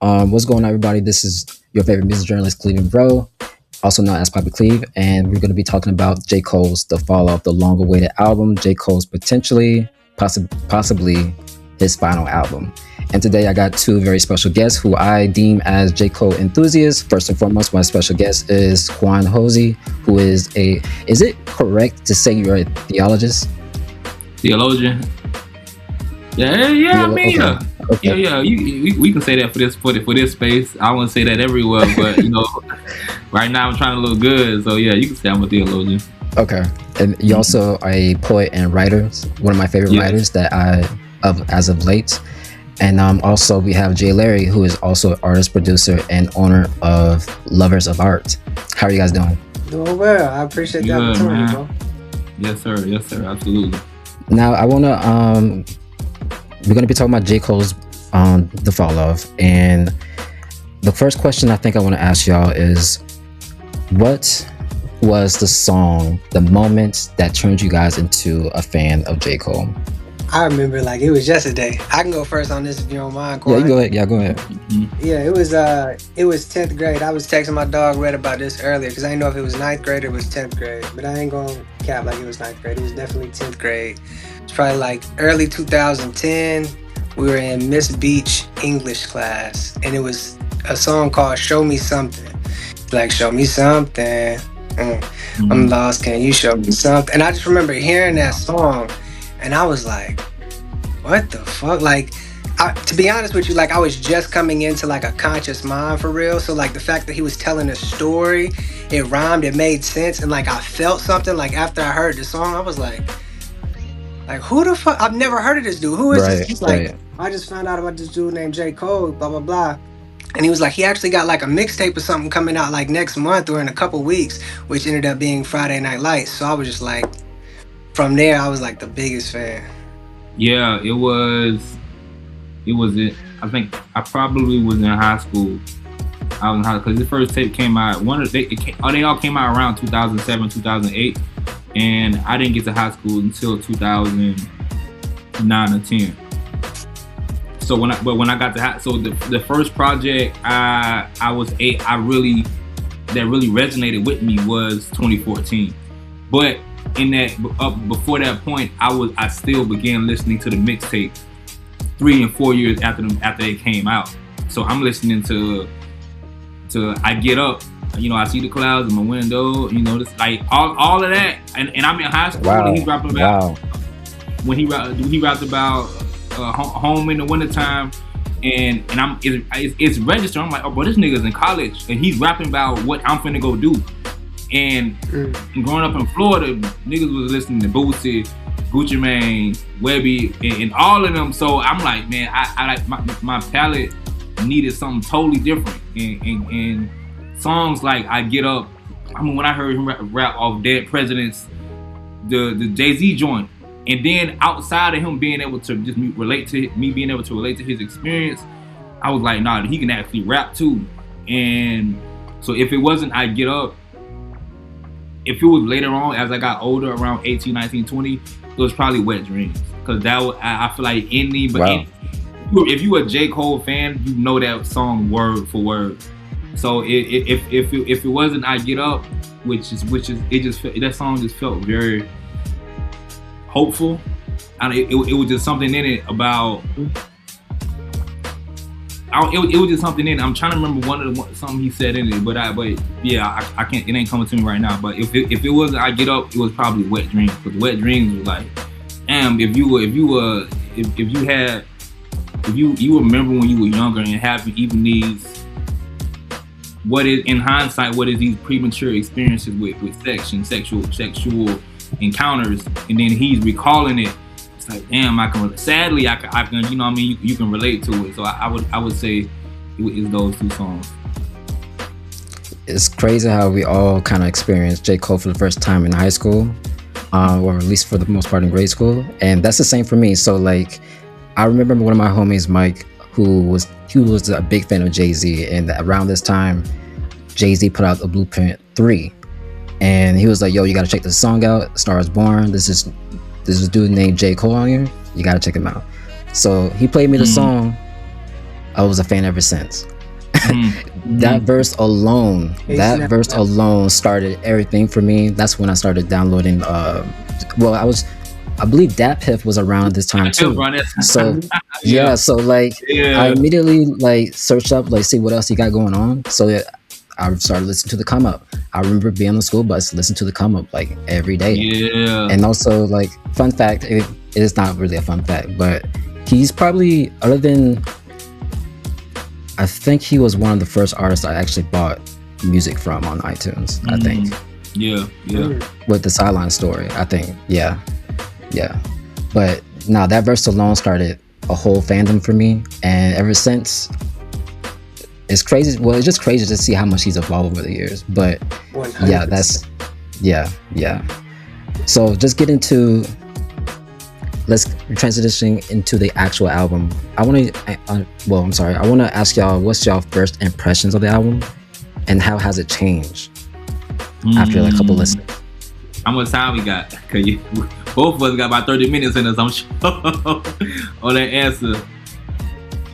What's going on, everybody? This is your favorite music journalist, Cleveland Bro, also known as Poppy Cleve, and we're going to be talking about J. Cole's The Fall of the long-awaited album, J. Cole's possibly his final album. And today I got two very special guests who I deem as J. Cole enthusiasts. First and foremost, my special guest is Kwon Hosey, who is it correct to say you're a theologist? Theologian. Yeah. I mean, okay. Okay. yeah. We can say that for this space. I wouldn't say that everywhere, but right now I'm trying to look good. So yeah, you can say I'm a theologian. Okay, and you also are a poet and writer. One of my favorite writers that as of late. And also we have Jay Larry, who is also an artist, producer, and owner of Lovers of Art. How are you guys doing? Doing well. I appreciate the opportunity, bro. Yes, sir. Absolutely. Now we're gonna be talking about J. Cole's The Fall Of, and the first question I think I want to ask y'all is, what was the song, the moment that turned you guys into a fan of J. Cole? I remember like it was yesterday. I can go first on this if you don't mind, Kwon. Yeah, you go ahead. Yeah, go ahead. Mm-hmm. Yeah, it was 10th grade. I was texting my dog, read about this earlier because I didn't know if it was 9th grade or it was 10th grade. But I ain't gonna cap like it was 9th grade. It was definitely 10th grade. It's probably like early 2010. We were in Miss Beach English class, and it was a song called "Show Me Something." Like, show me something. I'm lost. Can you show me something? And I just remember hearing that song. And I was like, what the fuck? Like, to be honest with you, like I was just coming into like a conscious mind for real. So like the fact that he was telling a story, it rhymed, it made sense. And like I felt something like after I heard the song, I was like who the fuck? I've never heard of this dude. Who is this? He's like, I just found out about this dude named J. Cole, blah, blah, blah. And he was like, he actually got like a mixtape or something coming out like next month or in a couple weeks, which ended up being Friday Night Lights. So I was just like, from there, I was like the biggest fan. Yeah, it was it. I think I probably was in high school. I was in high school because the first tape came out. They all came out around 2007, 2008, and I didn't get to high school until 2009 or 10. So when I got to the first project that really resonated with me was 2014, but in that before that point, I still began listening to the mixtape 3 and 4 years after they came out. So I'm listening to I Get Up, I see the clouds in my window, this like all of that, and I'm in high school. Wow. And he's rapping about when he rapped about home in the wintertime, and it's registered. I'm like, oh bro, this nigga's in college and he's rapping about what I'm finna go do. And growing up in Florida, niggas was listening to Bootsy, Gucci Mane, Webby, and all of them. So I'm like, man, I like my palette needed something totally different. And songs like I Get Up. I mean, when I heard him rap off Dead Presidents, the Jay-Z joint, and then outside of him being able to just relate to his experience, I was like, nah, he can actually rap too. And so if it wasn't I Get Up, if it was later on, as I got older, around 18, 19, 20, it was probably Wet Dreams. Because I feel like if you a J. Cole fan, you know that song word for word. So if it wasn't I Get Up, that song just felt very hopeful. It was just something in it about. It was just something in it. I'm trying to remember something he said in it, but I can't. It ain't coming to me right now. But if it wasn't I Get Up, it was probably Wet Dreams. Because Wet Dreams was like, damn. If you remember when you were younger and having even these, what is in hindsight, what is these premature experiences with sex and sexual encounters, and then he's recalling it. It's like, damn, I can. Sadly, I can. You know what I mean? You can relate to it. So I would say it's those two songs. It's crazy how we all kind of experienced J. Cole for the first time in high school, or at least for the most part in grade school, and that's the same for me. So like, I remember one of my homies, Mike, who was a big fan of Jay-Z, and around this time, Jay-Z put out the Blueprint 3, and he was like, "Yo, you gotta check this song out. Star Is Born. This is dude named J. Cole on here. You gotta check him out." So he played me the song. I was a fan ever since. That verse alone, He snapped that. started everything for me. That's when I started downloading. Well, I believe Dat Piff was around this time too. Run So that. yeah, Yeah, so like I yeah, immediately like searched up like see what else he got going on. So I started listening to the come up. I remember being on the school bus, listening to the come up like every day. yeah. And also like fun fact, it is not really a fun fact, but he's probably other than I think he was one of the first artists I actually bought music from on iTunes. I think Yeah, yeah. Mm. with the Sideline Story. I think yeah. But no, that verse alone started a whole fandom for me, and ever since, it's crazy. Well, it's just crazy to see how much he's evolved over the years. But yeah, 100%. that's yeah. So just get into let's transitioning into the actual album. I want to well, I'm sorry. I want to ask y'all what's y'all first impressions of the album, and how has it changed after like a couple listens? How much time we got? Cause both of us got about 30 minutes in us, I'm sure. On that answer.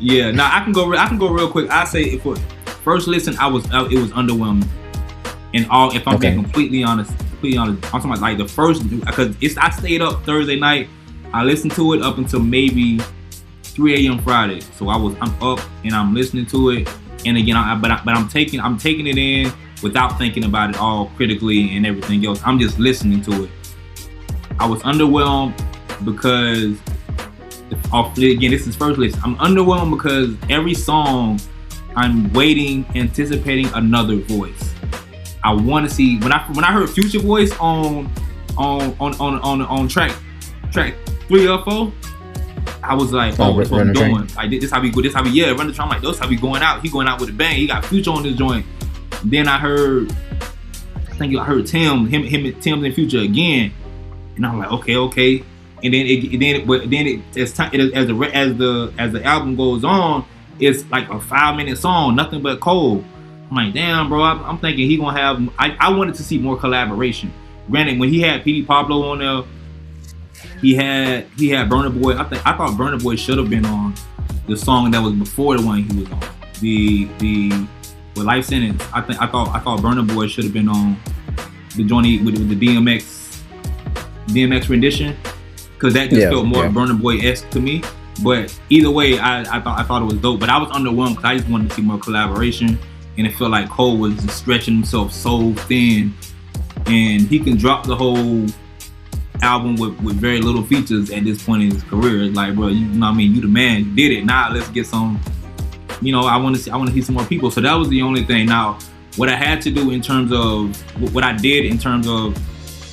Yeah. Now I can go. I can go real quick. I say if for first listen, it was underwhelming. And all, if I'm being Okay. completely honest, I'm talking about like the first because I stayed up Thursday night. I listened to it up until maybe 3 a.m. Friday. So I'm up and I'm listening to it. And again, but I'm taking it in without thinking about it all critically and everything else. I'm just listening to it. I was underwhelmed because again, this is first listen. I'm underwhelmed because every song I'm waiting, anticipating another voice. I want to see when I heard Future voice on track 3 or 4. I was like, oh, that's what Run I'm the Train. doing. Like this how we go. This how we run the train. I'm like, this how we going out. He going out with a bang. He got Future on this joint. Then I heard Tim and Future again, and I'm like, okay. And then as time as the album goes on, it's like a 5 minute song, nothing but Cole. I'm like, damn, bro. I'm thinking he gonna have. I wanted to see more collaboration. Granted, when he had P.D. Pablo on there, he had Burna Boy. I thought Burna Boy should have been on the song that was before the one he was on. The with Life Sentence. I thought Burna Boy should have been on the joint with the DMX rendition, because that just felt more Burna Boy-esque to me. But either way, I thought it was dope. But I was underwhelmed because I just wanted to see more collaboration, and it felt like Cole was just stretching himself so thin, and he can drop the whole album with very little features at this point in his career. It's like, bro, you know what I mean? You the man, you did it. Now let's get some. I want to see some more people. So that was the only thing. Now, what I had to do in terms of what I did in terms of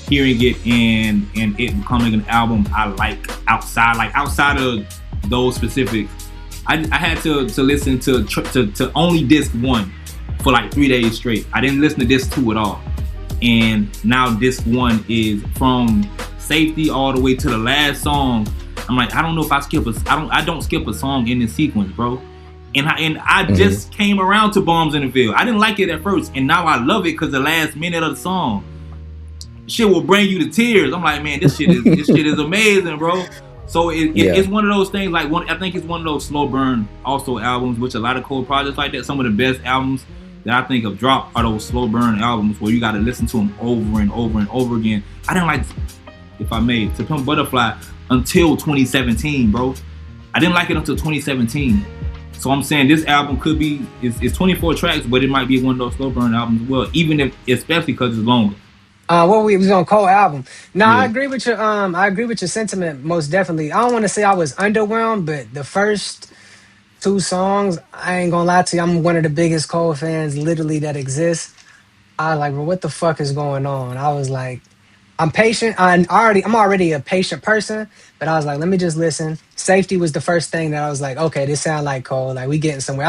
hearing it and it becoming an album I like outside of those specifics, I had to listen to only disc 1 for like 3 days straight. I didn't listen to disc 2 at all, and now disc 1 is from Safety all the way to the last song. I'm like, I don't know if I don't skip a song in this sequence, bro. And I just came around to Bombs in the Field. I didn't like it at first, and now I love it because the last minute of the song, shit will bring you to tears. I'm like, man, this shit is amazing, bro. So it's one of those things. Like I think it's one of those slow burn also albums, which a lot of cool projects like that. Some of the best albums that I think have dropped are those slow burn albums where you got to listen to them over and over and over again. I didn't like, if I may, To Pimp Butterfly until 2017, bro. I didn't like it until 2017. So I'm saying this album could be it's 24 tracks, but it might be one of those slow burn albums as well, especially because it's longer. What we was on Cole album. No, Yeah. I agree with your sentiment most definitely. I don't want to say I was underwhelmed, but the first 2 songs, I ain't gonna lie to you, I'm one of the biggest Cole fans literally that exists. I was like, bro, what the fuck is going on? I was like, I'm patient. I'm already a patient person, but I was like, let me just listen. Safety was the first thing that I was like, okay, this sound like Cole. Like we getting somewhere.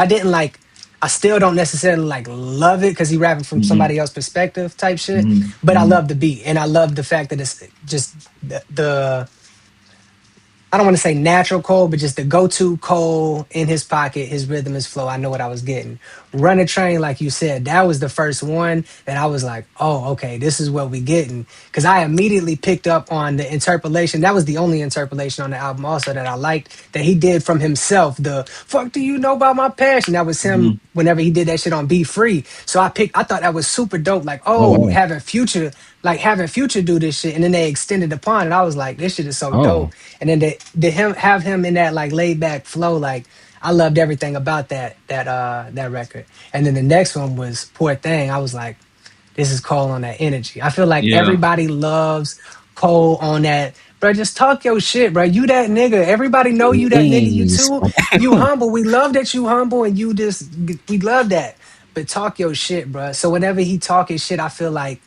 I still don't necessarily like love it because he rapping from Mm-hmm. somebody else's perspective type shit. But I Mm-hmm. love the beat and I love the fact that it's just the I don't want to say natural Cole, but just the go-to Cole in his pocket, his rhythm, his flow. I know what I was getting. Run a Train, like you said, that was the first one that I was like, oh, okay, this is what we getting. Because I immediately picked up on the interpolation. That was the only interpolation on the album also that I liked that he did from himself. The fuck do you know about my passion? That was him Mhm. whenever he did that shit on Be Free. So I thought that was super dope. Like, Oh oh, wow. having Future do this shit, and then they extended upon it. I was like, this shit is so Oh. dope. And then to him have him in that like laid back flow, like I loved everything about that record. And then the next one was Poor Thing. I was like, this is Cole on that energy. I feel like Yeah. everybody loves Cole on that. Bro, just talk your shit, bro. You that nigga. Everybody know you that nigga. You Please. too. You humble. We love that you humble, and you just we love that. But talk your shit, bro. So whenever he talking shit, I feel like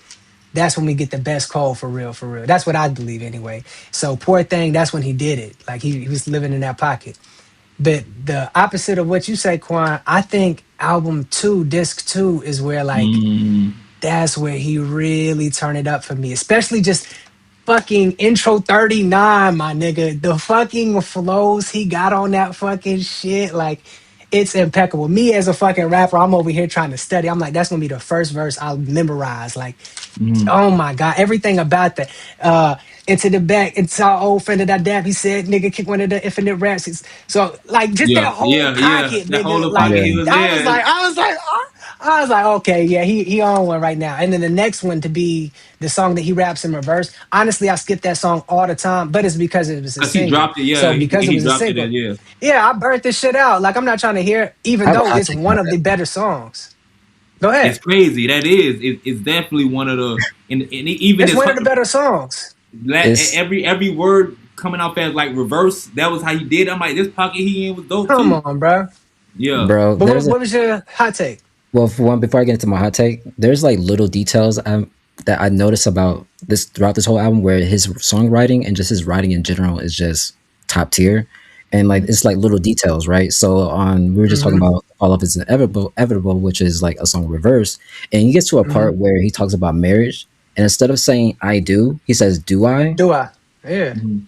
that's when we get the best Cole for real, for real. That's what I believe anyway. So Poor Thing, that's when he did it. Like he was living in that pocket. But the opposite of what you say, Quan, I think album two, disc two, is where like Mm. that's where he really turned it up for me. Especially just fucking intro 39, my nigga. The fucking flows he got on that fucking shit, like it's impeccable. Me as a fucking rapper, I'm over here trying to study. I'm like, that's gonna be the first verse I'll memorize. Like, Mm. oh my god, everything about that. Into the back, it's our old friend of that dap. He said, "Nigga, kick one of the infinite raps." So, like, just Yeah, that whole yeah, yeah. pocket, That nigga. whole Like, pocket, Yeah. he was I was there. like, I was like, I was like, okay, yeah, he on one right now. And then the next one to be the song that he raps in reverse. Honestly, I skip that song all the time, but it's because it was a Cause he single. dropped it. Yeah, So because it he was a dropped it. single, Yeah. yeah, I burnt this shit out. Like, I'm not trying to hear it, I even have a though hot it's take about one of that. the better songs. Go It's ahead. crazy. That is. It's definitely one of the and even It's as one of the better songs. It's every word coming off as like reverse. That was how he did. I'm like, this pocket he in was dope Come too. on, bro. Yeah. bro, But what, there's a what was your hot take? well for one before I get into my hot take, there's like little details that I notice about this throughout this whole album where his songwriting and just his writing in general is just top tier. And like it's like little details, right? So on we were just talking Hmm. about all of his inevitable, which is like a song reverse, and he gets to a Hmm. part where he talks about marriage, and instead of saying I do, he says do I? Do I? Yeah. Mhm.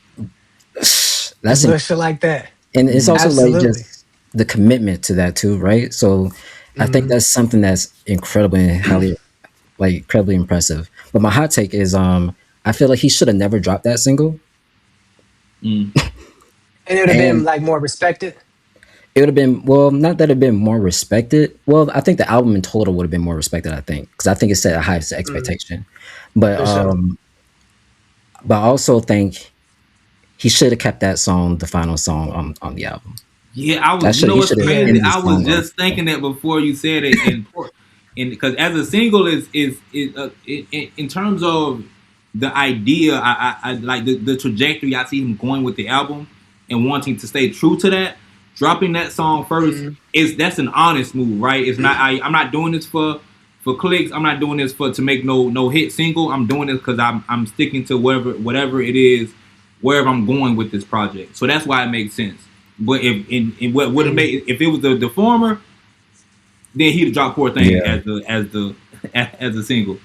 It's That's little shit like that. and it's Mhm. also like Absolutely. just the commitment to that too, right? So I think Hmm. that's something that's incredibly highly like incredibly impressive. But my hot take is I feel like he should have never dropped that single. Mm. And it would have been And like more respected. it would have been well, not that it'd been more respected. Well, I think the album in total would have been more respected, I think. Because I think it set a high Mm, expectation. But for sure. but I also think he should have kept that song the final song on the album. Yeah, I That was. You should know he what's should have Yeah. crazy? ended the I was song off. just thinking that before you said it, and because as a single is in terms of the idea, I like the trajectory. I see him going with the album and wanting to stay true to that. Dropping that song first Mm, is that's an honest move, right? It's not. I'm not doing this for clicks. I'm not doing this for to make no hit single. I'm doing this because I'm sticking to whatever it is, wherever I'm going with this project. So that's why it makes sense. But if in what would have mm. made if it was the former, then he'd have dropped Poor Thing Yeah. as a single.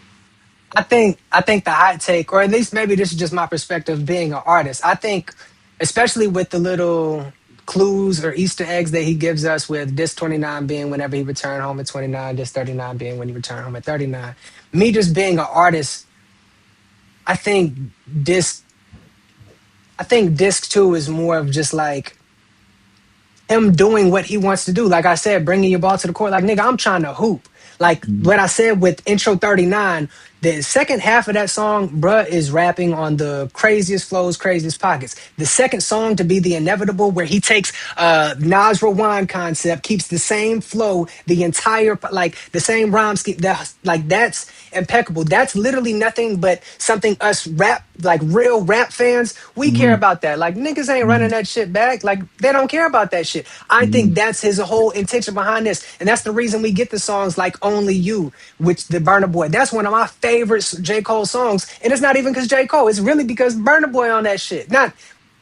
I think the hot take, or at least maybe this is just my perspective being an artist. I think, especially with the little clues or Easter eggs that he gives us, with disc 29 being whenever he returned home at 29, disc 39 being when he returned home at 39. Me just being an artist, I think disc I think disc two is more of just like him doing what he wants to do. Like I said, bringing your ball to the court. Like, nigga, I'm trying to hoop. Like what I said with intro 39, the second half of that song, bruh, is rapping on the craziest flows, craziest pockets. The second song to be the inevitable, where he takes Nas rewind concept, keeps the same flow, the entire like the same rhyme scheme. That's impeccable. That's literally nothing but something us rap like real rap fans we care Mm-hmm. about that. Like niggas ain't running that shit back. Like they don't care about that shit. I Mm-hmm. think that's his whole intention behind this, and that's the reason we get the songs like "Only You," which the Burner Boy. That's one of my favorite J. Cole songs, and it's not even because J. Cole. It's really because Burner Boy on that shit. Not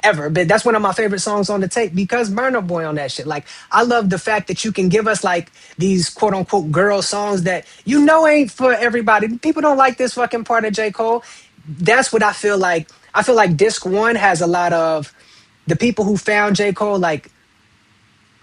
ever, but that's one of my favorite songs on the tape because Burner Boy on that shit. Like I love the fact that you can give us like these quote unquote girl songs that you know ain't for everybody. People don't like this fucking part of J. Cole. That's what I feel like. I feel like disc one has a lot of the people who found J. Cole, like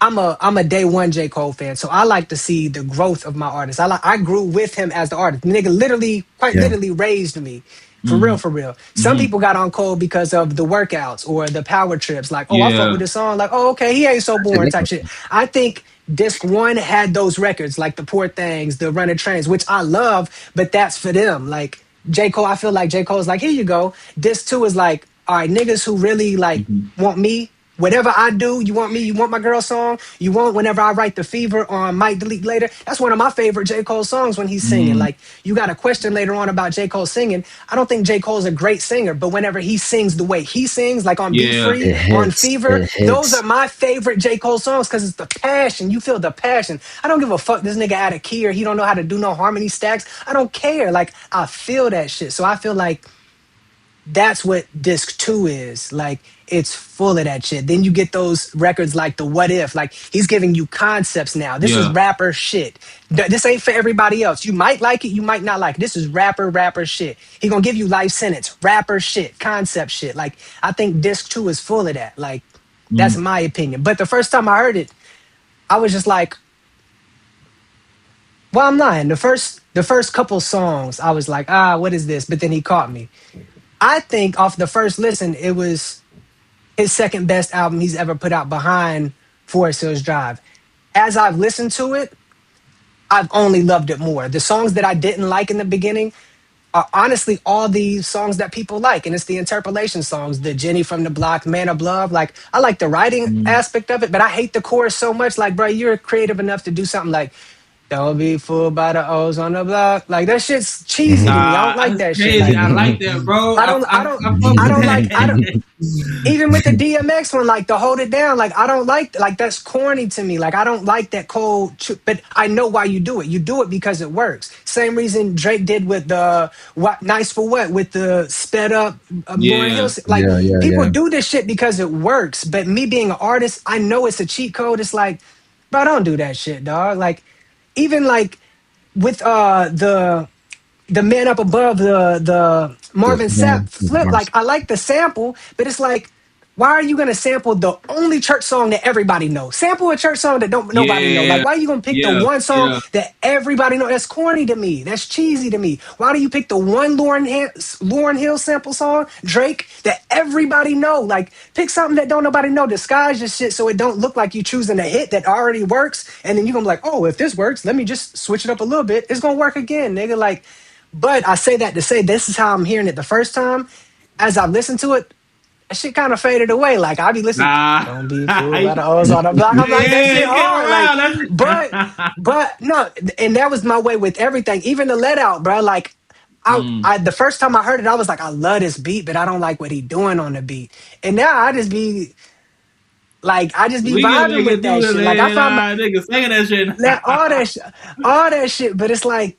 I'm a day one J. Cole fan, so I like to see the growth of my artist. I grew with him as the artist. Nigga literally, quite Yeah. literally raised me. For real, Mm-hmm. for real. Some Mm-hmm. people got on Cole because of the workouts or the power trips. Like, oh, I fuck with Yeah. this song. Like, oh, okay, he ain't so Actually, boring like type shit. I think Disc One had those records, like the Poor Things, the Running Trains, which I love, but that's for them. Like J. Cole, I feel like J. Cole's like, here you go. Disc Two is like, all right, niggas who really like Mm-hmm. want me. Whatever I do, you want me, you want my girl song, you want whenever I write the fever on Might Delete Later. That's one of my favorite J. Cole songs when he's singing. Mm-hmm. Like, you got a question later on about J. Cole singing. I don't think J. Cole's a great singer, but whenever he sings the way he sings, like on Be Yeah. Free, it on hits. Fever, It those are hits. my favorite J. Cole songs because it's the passion. You feel the passion. I don't give a fuck this nigga out of key or he don't know how to do no harmony stacks. I don't care. Like, I feel that shit. So I feel like that's what disc two is. Like, it's full of that shit. Then you get those records like the What If, like he's giving you concepts now. This is Yeah. rapper shit. This ain't for everybody else. You might like it, you might not like it. This is rapper shit. He gonna give you life sentence, rapper shit, concept shit. Like, I think disc two is full of that. Like, that's Mm-hmm. my opinion. But the first time I heard it, I was just like, well, I'm lying. The first couple songs, I was like, what is this? But then he caught me. I think off the first listen, it was his second best album he's ever put out behind Forest Hills Drive. As I've listened to it, I've only loved it more. The songs that I didn't like in the beginning are honestly all the songs that people like, and it's the interpolation songs, the Jenny from the Block, Man of Love. Like, I like the writing aspect of it, but I hate the chorus so much. Like, bro, you're creative enough to do something like, don't be fooled by the O's on the block. Like, that shit's cheesy to me. I don't like That's that shit. crazy. Like, I like that, bro. I don't, I don't, I fuck I with don't like, I don't. that. Even with the DMX one, like the Hold It Down, like I don't like that's corny to me. Like, I don't like that cold, but I know why you do it. You do it because it works. Same reason Drake did with the what Nice for What with the sped up Lauren Hill. Yeah. Like, Yeah, yeah, people yeah. do this shit because it works. But me being an artist, I know it's a cheat code. It's like, bro, don't do that shit, dog. Like, even like with the Man Up Above, the The Marvin yeah, Sapp the flip, like Mars. I like the sample, but it's like, why are you gonna sample the only church song that everybody knows? Sample a church song that don't nobody know. Like, Yeah. why are you gonna pick the Yeah. one song Yeah. that everybody know? That's corny to me. That's cheesy to me. Why do you pick the one Lauren Hill sample song, Drake, that everybody know? Like, pick something that don't nobody know. Disguise your shit so it don't look like you choosing a hit that already works, and then you gonna be like, oh, if this works, let me just switch it up a little bit. It's gonna work again, nigga. Like, but I say that to say this is how I'm hearing it the first time. As I listened to it, that shit kind of faded away. Like, I be listening, Nah. don't be fooled by the O's on the block. I'm like, that Yeah, shit it get hard. Like, around. but no, and that was my way with everything. Even the let out, bro. Like, Mm. I the first time I heard it, I was like, I love this beat, but I don't like what he doing on the beat. And now I just be We can vibing make with it do that the shit. Like, I late found night nigga singing that shit. that all that shit. But it's like,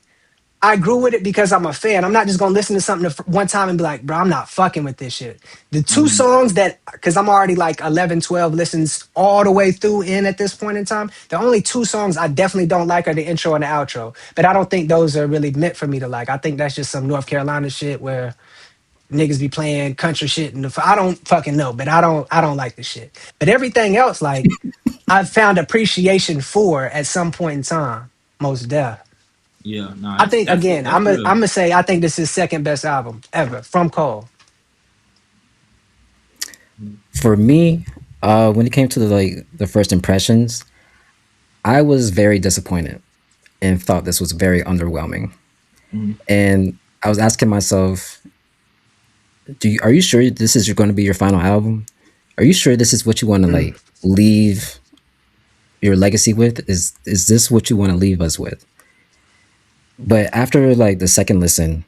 I grew with it because I'm a fan. I'm not just gonna listen to something one time and be like, bro, I'm not fucking with this shit. The two Mm. songs that, because I'm already like 11, 12 listens all the way through in at this point in time, the only two songs I definitely don't like are the intro and the outro. But I don't think those are really meant for me to like. I think that's just some North Carolina shit where niggas be playing country shit. And I don't fucking know, but I don't like the shit. But everything else, like, I've found appreciation for at some point in time, most deaf. Yeah, nah, I think again, that's I'm real. gonna say I think this is second best album ever from Cole. For me, when it came to the first impressions, I was very disappointed and thought this was very underwhelming. Mm. And I was asking myself, are you sure this is going to be your final album? Are you sure this is what you want to Mm. leave your legacy with? Is this what you want to leave us with? But after like the second listen,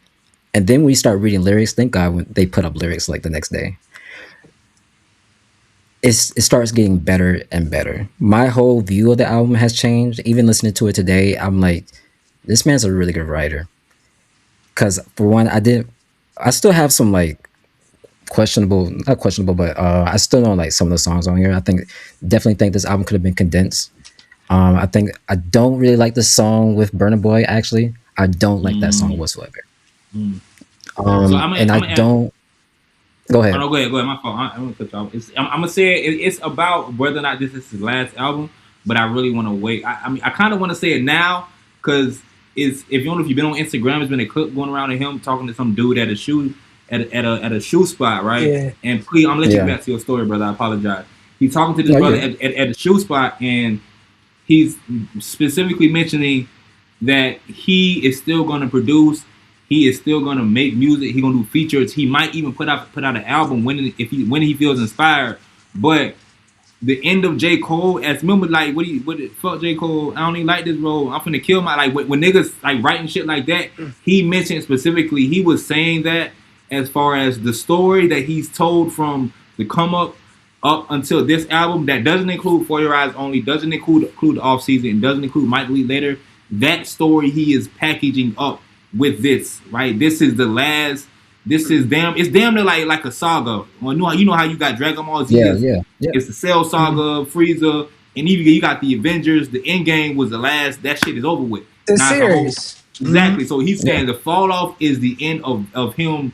and then we start reading lyrics, thank God when they put up lyrics like the next day, it starts getting better and better. My whole view of the album has changed. Even listening to it today, I'm like, this man's a really good writer. Because for one, I still have some like questionable, not questionable, but I still don't like some of the songs on here. I think definitely think this album could have been condensed. I think I don't really like the song with Burna Boy. Actually, I don't like that song Mm. whatsoever. Mm. So I'm And I gonna ask. don't. Go Oh ahead. no, go ahead. My fault. I'm gonna cut you off. I'm gonna say it's about whether or not this is his last album, but I really want to wait. I mean, I kind of want to say it now because it's if you don't know if you've been on Instagram, there's been a clip going around of him talking to some dude at a shoe shoe spot, right? Yeah. And please, I'm gonna let you get Yeah. back to your story, brother. I apologize. He's talking to this No, brother you're good. at the shoe spot, and he's specifically mentioning that he is still going to produce. He is still going to make music. He's going to do features. He might even put out an album when he feels inspired. But the end of J. Cole, as remember, like what fuck J. Cole, I don't even like this role. I'm finna kill my like when niggas like writing shit like that. He mentioned specifically he was saying that as far as the story that he's told from the come up until this album that doesn't include For Your Eyes Only, doesn't include the off season, doesn't include Might Lead Later. That story he is packaging up with this, right? This is the last. This is damn. It's damn near like a saga. Well, you know how you got Dragon Ball Z Yeah, is yeah, yeah, it's the Cell Mhm. Saga, Frieza, and even you got the Avengers. The End Game was the last. That shit is over with. The Now it's a whole series. Hmm. exactly. So he's yeah, saying the fall off is the end of him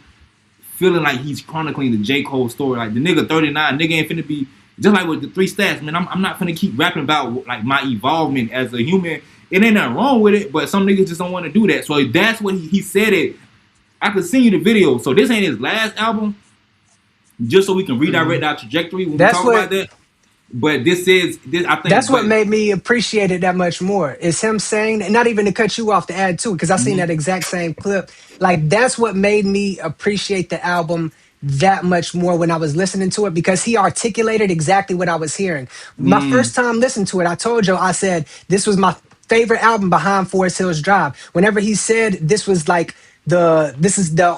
feeling like he's chronicling the J Cole story. Like the nigga 39, nigga ain't finna be just like with the three stats, man. I'm not finna keep rapping about like my evolvement as a human. It ain't nothing wrong with it, but some niggas just don't want to do that. So that's what he said it. I could send you the video. So this ain't his last album, just so we can redirect Hmm. our trajectory when we That's talk about what that. But this is this I think, that's what but made me appreciate it that much more. Is him saying, and not even to cut you off to add to it, because I seen mm-hmm, that exact same clip. Like that's what made me appreciate the album that much more when I was listening to it because he articulated exactly what I was hearing. My mm, first time listening to it, I told you I said this was my favorite album behind Forest Hills Drive. Whenever he said this was like this is the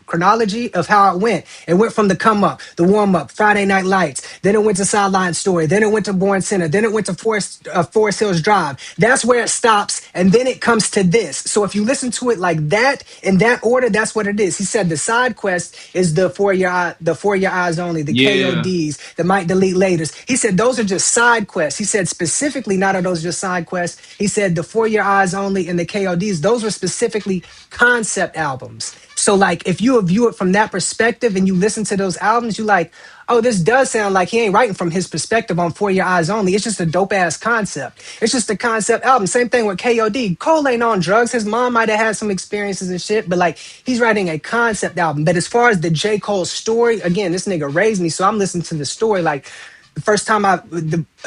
chronology of how it went. It went from the come up, the warm up, Friday Night Lights. Then it went to Sideline Story. Then it went to Born Center. Then it went to Forest Hills Drive. That's where it stops, and then it comes to this. So if you listen to it like that in that order, that's what it is. He said the side quest is the For Your Eyes Only, the yeah, KODs, the Might Delete Laters. He said those are just side quests. He said specifically not are those just side quests. He said the For Your Eyes Only and the KODs. Those were specifically concept albums. So like if you view it from that perspective and you listen to those albums, you like, oh, this does sound like he ain't writing from his perspective on For Your Eyes Only. It's just a dope ass concept. It's just a concept album. Same thing with KOD. Cole ain't on drugs. His mom might have had some experiences and shit, but like he's writing a concept album. But as far as the J. Cole story, again, this nigga raised me, so I'm listening to the story like the first time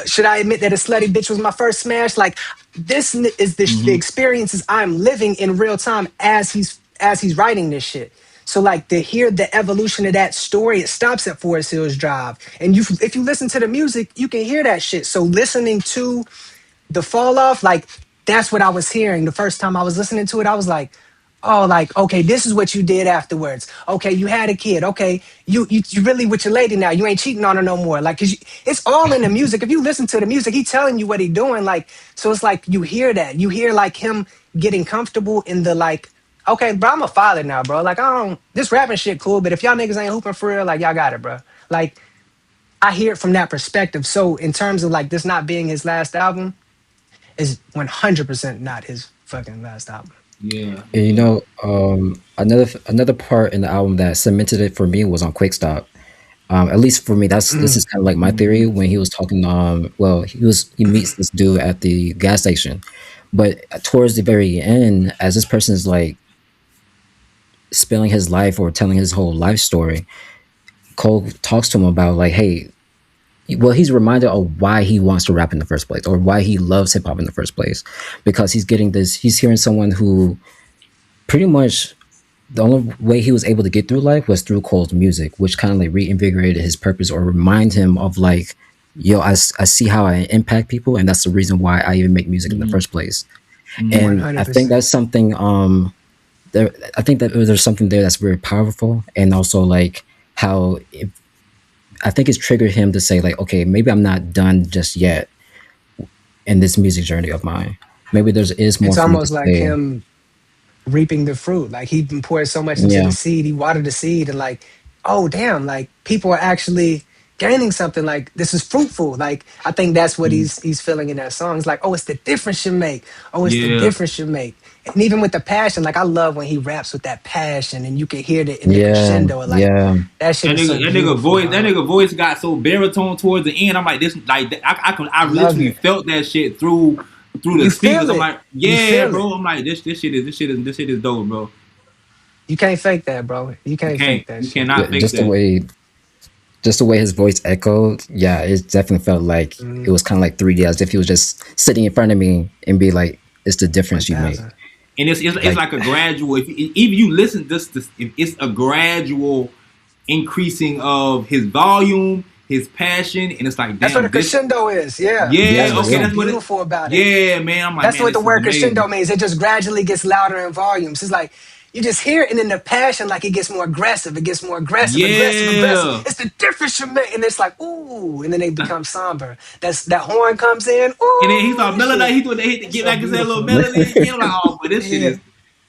should I admit that a slutty bitch was my first smash? Like is the mm-hmm, experiences I'm living in real time as he's writing this shit. So like to hear the evolution of that story, it stops at Forest Hills Drive, and you if you listen to the music, you can hear that shit. So listening to the fall off, like that's what I was hearing the first time I was listening to it. I was like, oh, like okay, this is what you did afterwards. Okay, you had a kid. Okay, you really with your lady now. You ain't cheating on her no more. Like, it's all in the music. If you listen to the music, he telling you what he doing. Like, so it's like you hear that. You hear like him getting comfortable in the like. Okay, bro, I'm a father now, bro. Like, I don't this rapping shit cool, but if y'all niggas ain't hooping for real, like y'all got it, bro. Like, I hear it from that perspective. So in terms of like this not being his last album, is 100% not his fucking last album. yeah, And you yeah, know, another part in the album that cemented it for me was on Quick Stop. At least for me, this Mm, is kind of like my theory mm-hmm, when he was talking. Well, he meets this dude at the gas station, but towards the very end, as this person is like spilling his life or telling his whole life story, Cole talks to him about like, hey, well, he's reminded of why he wants to rap in the first place or why he loves hip hop in the first place, because he's hearing someone who pretty much the only way he was able to get through life was through Cole's music, which kind of like reinvigorated his purpose or remind him of like, yo, I see how I impact people, and that's the reason why I even make music in the mm-hmm, first place. mm-hmm. And I think 100%. that's something. I think that there's something there that's very powerful, and also like how I think it's triggered him to say like, okay, maybe I'm not done just yet in this music journey of mine. Maybe there's is more It's for me to almost like say. him reaping the fruit. Like he poured so much into Yeah, the seed, he watered the seed, and like, oh damn, like people are actually gaining something. Like this is fruitful. Like I think that's what Mm. he's feeling in that song. It's like, oh, it's the difference you make. Oh, it's the Yeah. difference you make. And even with the passion, like I love when he raps with that passion, and you can hear it in the Yeah, crescendo. Like yeah, that shit is so beautiful, That dog. nigga voice got so baritone towards the end. I'm like this, like I Love literally it. felt that shit through the You speakers. feel I'm it. like, You yeah, feel it. bro. I'm like this shit is dope, bro. You can't fake that, bro. You can't fake that You shit. yeah. cannot fake that. Just the way his voice echoed, yeah, it definitely felt like it Mm, was kind of like 3D, as if he was just sitting in front of me and be like, "It's the difference you make." 1000. And it's Like, like a gradual. If even you listen, this if it's a gradual increasing of his volume, his passion, and it's like, That's what a damn, this, crescendo is. Yeah. That's yeah, yeah, what's okay, so yeah, that's what it, beautiful about it. yeah, man. I'm like, That's man, what the this is word amazing. crescendo means. It just gradually gets louder in volumes. It's like you just hear it, and then the passion, like it gets more aggressive. It gets more aggressive, aggressive, aggressive. Yeah. It's the difference you make, and it's like ooh, and then they become somber. That's that horn comes in. And then he Ooh, started this melody. shit. He hit to It's get so like his little beautiful. melody again. I'm like, oh, but this shit Yeah, is.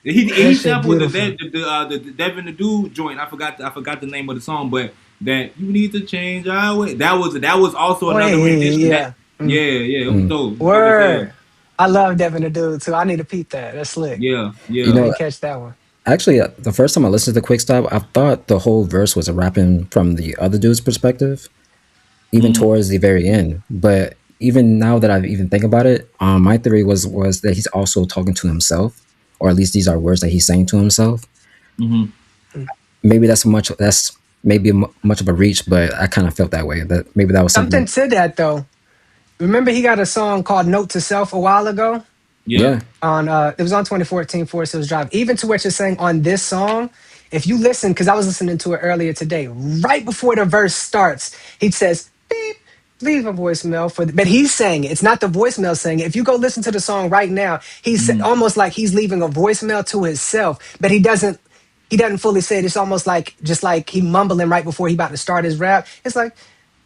He that shit sampled beautiful. the Devin the Dude joint. I forgot the name of the song, but that you need to change our way. That was also Oh yeah, another yeah, yeah. rendition. That Yeah. yeah, Mm. yeah, it was mm. dope. It was dope as hell. Word. I love Devin the Dude too. I need to peep that. That's slick. Yeah, You I yeah. know, didn't catch that one. actually, the first time I listened to Quick Stop, I thought the whole verse was a rapping from the other dude's perspective, even Mm, towards the very end. But even now that I even think about it, my theory was that he's also talking to himself, or at least these are words that he's saying to himself. mm-hmm. Mm. Maybe that's maybe much of a reach, but I kind of felt that way. That maybe that was Something something. to that though. Remember he got a song called Note to Self a while ago? Yeah. Yeah, On it was on 2014 Forest Hills Drive. Even to what you're saying on this song, if you listen, because I was listening to it earlier today, right before the verse starts, he says, beep, leave a voicemail for but he's saying it. It's not the voicemail saying it. If you go listen to the song right now, he's Mm, almost like he's leaving a voicemail to himself, but he doesn't fully say it. It's almost like just like he mumbling right before he about to start his rap. It's like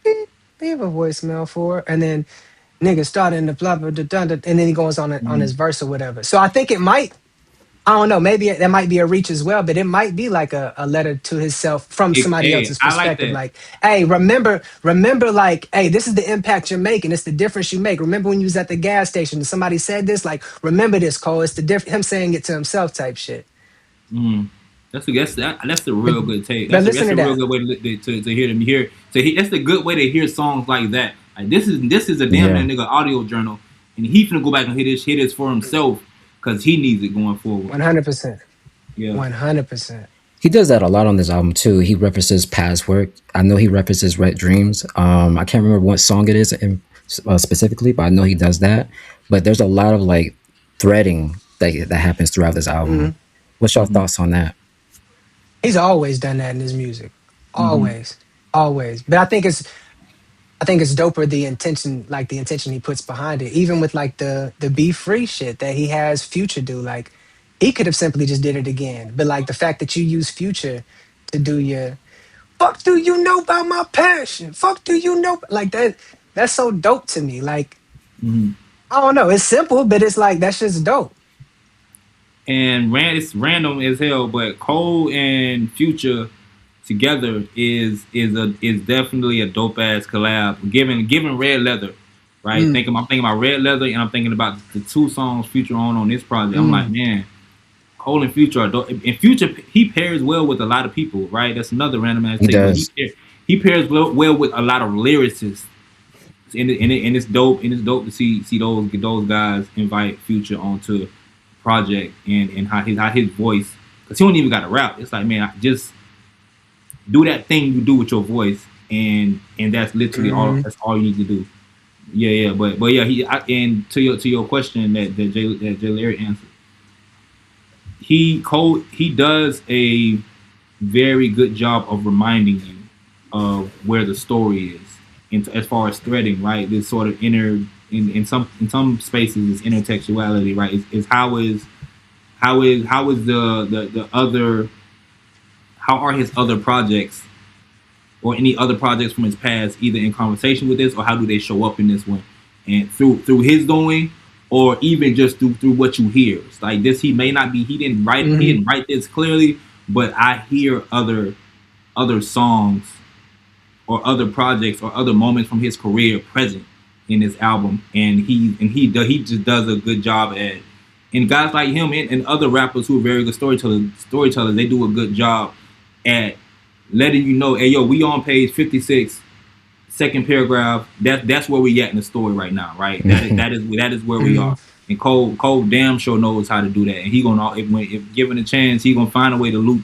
beep, leave a voicemail for, and then nigga starting the blah blah blah, blah, blah, and then he goes on his mm. verse or whatever. So I think it might. I don't know. Maybe that might be a reach as well, but it might be like a letter to himself from somebody Hey, else's I like perspective. that. Like, hey, remember, like, hey, this is the impact you're making. It's the difference you make. Remember when you was at the gas station and somebody said this? Like, remember this, Cole. It's the him saying it to himself type shit. Mm. That's the But real good take. but That's listen a to real that. good way to hear them hear. That's the good way to hear songs like that. Like this is a damn near yeah. nigga audio journal, and he finna go back and hit this for himself because he needs it going forward. 100%. Yeah. 100%. He does that a lot on this album too. He references past work. I know he references Wet Dreams. I can't remember what song it is specifically, but I know he does that. But there's a lot of like threading that happens throughout this album. Hmm. What's your Mm-hmm. thoughts on that? He's always done that in his music. Mm-hmm. Always. Always. But I think it's doper the intention he puts behind it. Even with like the be free shit that he has Future do. Like he could have simply just did it again. But like the fact that you use Future to do your fuck do you know about my passion? Fuck do you know like that's so dope to me. Like Mm-hmm. I don't know. It's simple, but it's like that's just dope. And it's random as hell, but Cole and Future together is definitely a dope ass collab. Given Red Leather, right? Mm, I'm thinking about Red Leather, and I'm thinking about the two songs Future on this project. I'm like, mm, man, Cole and Future are dope. And Future he pairs well with a lot of people, right? That's another random ass He take, but does. he pairs well with a lot of lyricists. And it's dope to see those guys invite Future onto project and how his voice, because he don't even got to rap. It's like, man, just do that thing you do with your voice, and that's literally all. mm. That's all you need to do. Yeah, yeah, but yeah, and to your question that Jay Larry answered, he does a very good job of reminding you of where the story is, as far as threading, right? This sort of in some spaces is intertextuality, right? Is how is the other, how are his other projects or any other projects from his past either in conversation with this, or how do they show up in this one, and through his doing, or even just through what you hear. It's like this, he may not be, he Hmm. didn't write this clearly, but I hear other songs or other projects or other moments from his career present in this album, and he just does a good job at. And guys like him and other rappers who are very good storytellers, they do a good job at letting you know, hey yo, we on page 56, second paragraph. That's where we at in the story right now, right? That is where we are. And Cole damn sure knows how to do that, and he gonna if given a chance, he gonna find a way to loop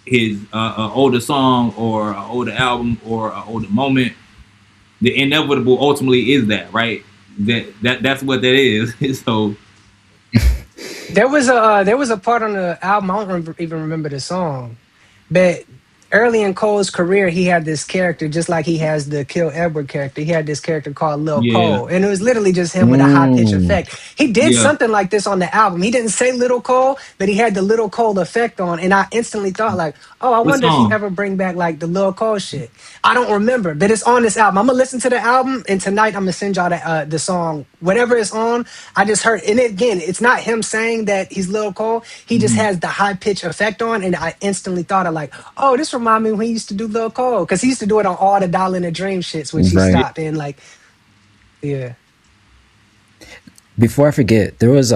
his older song or an older album or an older moment. The inevitable ultimately is that, right? That's what that is. So There was a part on the album. I don't even remember the song, but early in Cole's career, he had this character just like he has the Kill Edward character. He had this character called Lil yeah, Cole, and it was literally just him with a high pitch Mm, effect. He did yeah. something like this on the album. He didn't say Little Cole, but he had the Little Cole effect on, and I instantly thought like, oh, I What wonder if he song? ever bring back like the Lil Cole shit. I don't remember, but it's on this album. I'm gonna listen to the album, and tonight I'm gonna send y'all the song, whatever it's on. I just heard, and again, it's not him saying that he's Lil Cole. He just Mhm. has the high pitch effect on, and I instantly thought of like, oh, this remind me when he used to do Lil Cole, because he used to do it on all the Dollar in a Dream shits, which he right. stopped. And like, yeah, Before I forget, there was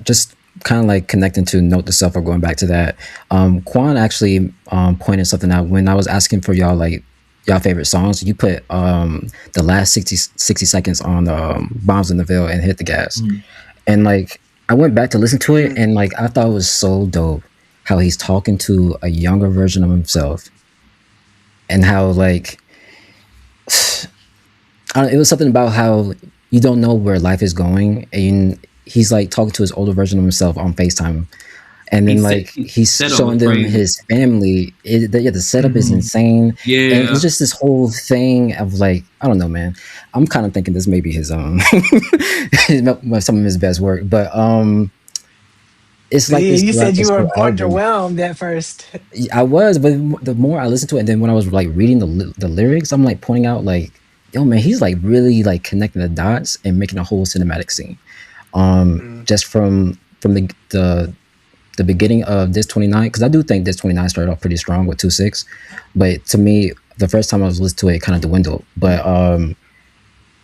just kind of like connecting to note to self or going back to that. Kwon actually pointed something out when I was asking for y'all like y'all favorite songs. You put the last 60 seconds on Bombs in the Ville and Hit the Gas. Mhm. And like I went back to listen to it mm, and like I thought it was so dope how he's talking to a younger version of himself and how like it was something about how you don't know where life is going and he's like talking to his older version of himself on FaceTime and then like His he's setup was showing them crazy. his family. Yeah, the setup is mhm. insane, and it's Yeah, just this whole thing of like I don't know, man. I'm kind of thinking this may be his some of his best work, but it's like Yeah, this you throughout said you this were whole album. underwhelmed at first. I was, but the more I listened to it, and then when I was like reading the lyrics, I'm like pointing out like, yo, man, he's like really like connecting the dots and making a whole cinematic scene. Mm. Just from the beginning of this 29, because I do think this 29 started off pretty strong with 2-6, but to me, the first time I was listening to it, it kind of dwindled. But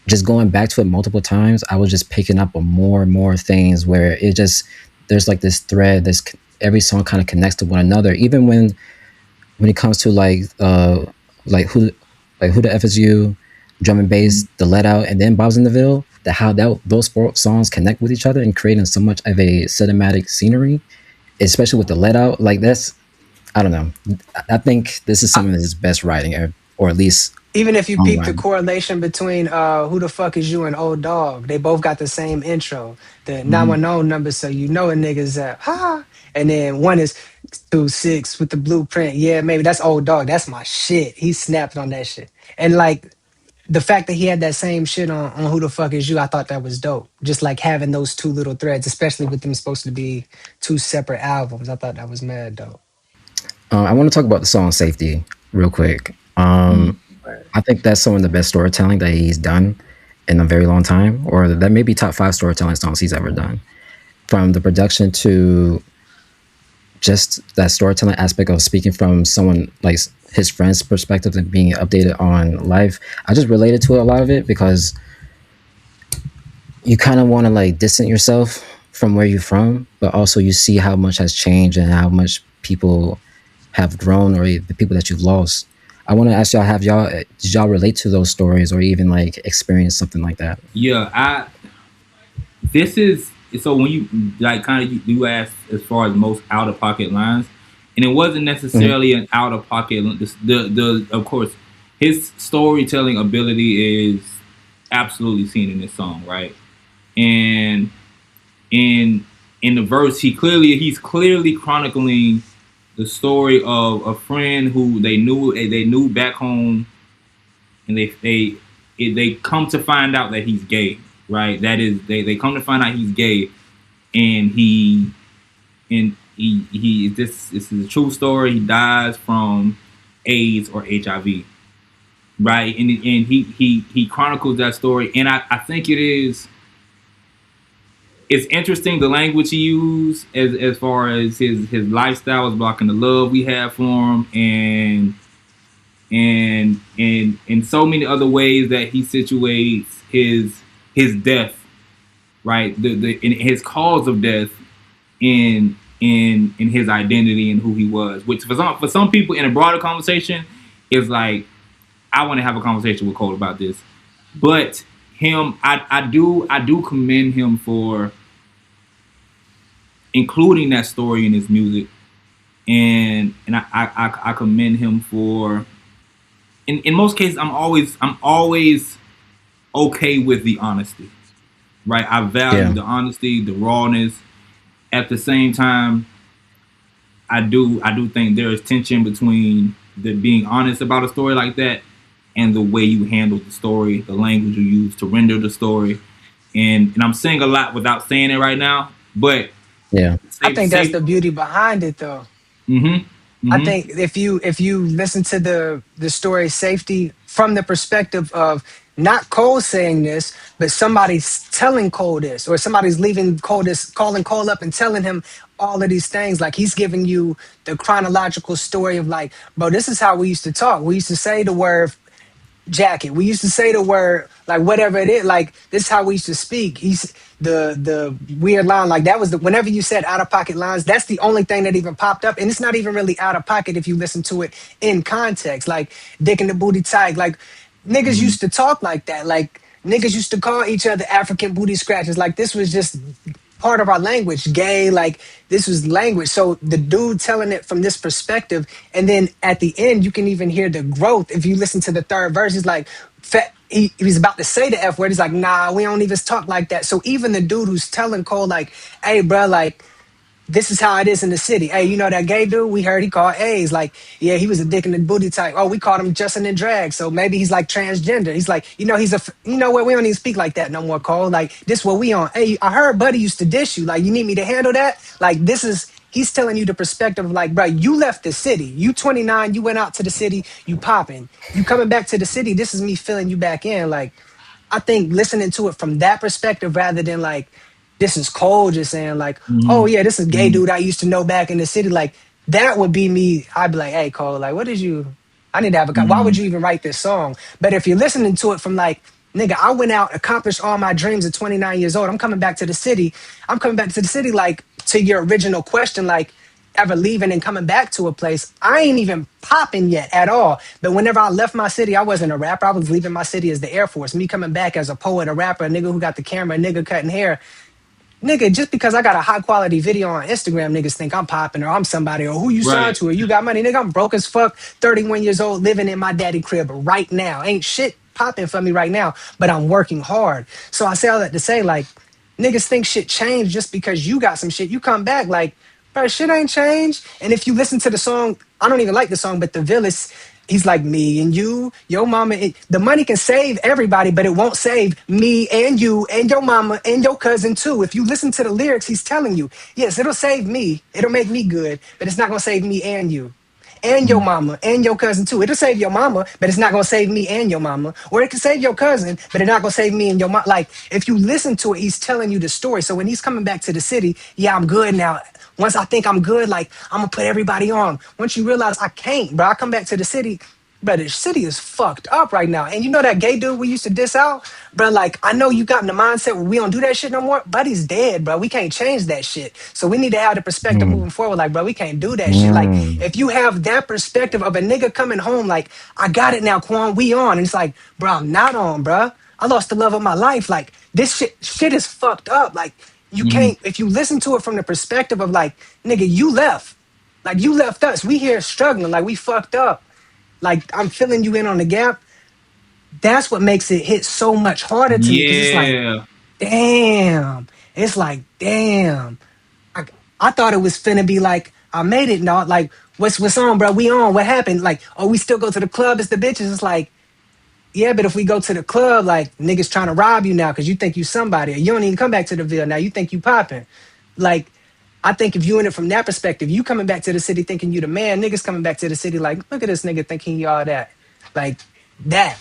just going back to it multiple times, I was just picking up on more and more things where it just there's like this thread. This every song kind of connects to one another, even when it comes to like who the F is you, drum and bass, the let out, and then Bob's in the Ville. That how that those four songs connect with each other and creating so much of a cinematic scenery, especially with the let out. Like that's I don't know. I think this is some of his best writing, or at least Even if you peep the songwriting. correlation between Who the Fuck Is You and Old Dog, they both got the same intro, the mhm. 910 number, so you know a nigga's ha. And then one is 2-6 with the blueprint. Yeah, maybe that's Old Dog. That's my shit. He snapped on that shit. And like the fact that he had that same shit on Who the Fuck Is You, I thought that was dope. Just like having those two little threads, especially with them supposed to be two separate albums. I thought that was mad dope. I want to talk about the song "Safety" real quick. Mhm. Right. I think that's some of the best storytelling that he's done in a very long time, or that may be top five storytelling songs he's ever done. From the production to just that storytelling aspect of speaking from someone like his friend's perspective and being updated on life. I just related to a lot of it because you kind of want to like distance yourself from where you're from, but also you see how much has changed and how much people have grown or the people that you've lost. I want to ask y'all, have y'all did y'all relate to those stories or even like experience something like that? Yeah. I This is so when you like kind of you asked as far as most out of pocket lines, and it wasn't Mhm. necessarily an out of pocket. The of course his storytelling ability is absolutely seen in this song, right? And in the verse, he's clearly chronicling the story of a friend who they knew back home, and they come to find out that he's gay, right? That is they come to find out he's gay, and he this is a true story. He dies from AIDS or HIV, right? And he chronicles that story, and I think it's interesting the language he used as far as his lifestyle is blocking the love we have for him, and in so many other ways that he situates his death, right? The in his cause of death in his identity and who he was. Which for some people in a broader conversation is like, I want to have a conversation with Cole about this. But him, I do commend him for including that story in his music, and I commend him for in most cases I'm always okay with the honesty, right? I value Yeah. the honesty, the rawness. At the same time, I do think there is tension between the being honest about a story like that and the way you handle the story, the language you use to render the story. And I'm saying a lot without saying it right now, but Yeah. I safe think that's safe. the beauty behind it, though. Mhm. I Mhm. think if you listen to the story safety from the perspective of not Cole saying this, but somebody's telling Cole this, or somebody's leaving Cole this, calling Cole up and telling him all of these things. Like he's giving you the chronological story of like, bro, this is how we used to talk. We used to say the word jacket. We used to say the word like whatever it is. Like this is how we used to speak. He's the weird line like that was the whenever you said out of pocket lines. That's the only thing that even popped up, and it's not even really out of pocket if you listen to it in context. Like dick in the booty tight. Like niggas Mhm. used to talk like that. Like niggas used to call each other African booty scratches. Like this was just part of our language, gay, like this was language. So the dude telling it from this perspective, and then at the end, you can even hear the growth. If you listen to the third verse, he's like, he was about to say the F word. He's like, nah, we don't even talk like that. So even the dude who's telling Cole, like, hey, bro, like, this is how it is in the city. Hey, you know that gay dude we heard he called A's. Like, yeah, he was a dick and a booty type. Oh, we called him Justin and drag. So maybe he's like transgender. He's like, you know what? We don't even speak like that no more, Cole. Like, this what we on. Hey, I heard Buddy used to dish you. Like, you need me to handle that? Like, this is, he's telling you the perspective of like, bro, you left the city. You 29, you went out to the city, you popping. You coming back to the city. This is me filling you back in. Like, I think listening to it from that perspective rather than like, this is Cole just saying like, oh Mhm. yeah, this is gay Mhm. dude I used to know back in the city. Like that would be me. I'd be like, hey Cole, like what did you? I need to have a. Why would Mhm. you even write this song? But if you're listening to it from like, nigga, I went out, accomplished all my dreams at 29 years old. I'm coming back to the city. I'm coming back to the city. Like to your original question, like ever leaving and coming back to a place, I ain't even popping yet at all. But whenever I left my city, I wasn't a rapper. I was leaving my city as the Air Force. Me coming back as a poet, a rapper, a nigga who got the camera, a nigga cutting hair. Nigga, just because I got a high quality video on Instagram, niggas think I'm popping or I'm somebody or who you signed Right. to or you got money. Nigga, I'm broke as fuck, 31 years old, living in my daddy crib right now. Ain't shit popping for me right now, but I'm working hard. So I say all that to say, like, niggas think shit changed just because you got some shit. You come back, like, bro, shit ain't changed. And if you listen to the song, I don't even like the song, but the Villas, he's like me and you, your mama. The money can save everybody, but it won't save me and you and your mama and your cousin too. If you listen to the lyrics, he's telling you, yes, it'll save me, it'll make me good, but it's not gonna save me and you and your Mhm. mama and your cousin too. It'll save your mama, but it's not gonna save me and your mama. Or it can save your cousin, but it's not gonna save me and your mom. Like if you listen to it, he's telling you the story. So when he's coming back to the city, yeah, I'm good now. Once I think I'm good, like I'm gonna put everybody on. Once you realize I can't, bro, I come back to the city. Bro, the city is fucked up right now. And you know that gay dude we used to diss out? Bro, like, I know you got in the mindset where we don't do that shit no more, but he's dead, bro. We can't change that shit. So we need to have the perspective Mm. moving forward. Like, bro, we can't do that shit. Like, Mm. if you have that perspective of a nigga coming home, like, I got it now, Kwon, we on. And it's like, bro, I'm not on, bro. I lost the love of my life. Like, this shit is fucked up. Like, you Mhm. can't, if you listen to it from the perspective of like, nigga, you left. Like, you left us. We here struggling. Like, we fucked up. Like I'm filling you in on the gap. That's what makes it hit so much harder to me because it's like, Yeah. damn. It's like, damn. I, I thought it was finna be like, I made it, not like, what's on, bro? We on. What happened? Like, oh, we still go to the club as the bitches. It's like, yeah, but if we go to the club, like niggas trying to rob you now because you think you somebody, or you don't even come back to the Ville now. You think you popping. Like, I think if you in it from that perspective, you coming back to the city thinking you the man, niggas coming back to the city like, look at this nigga thinking you all that. Like that.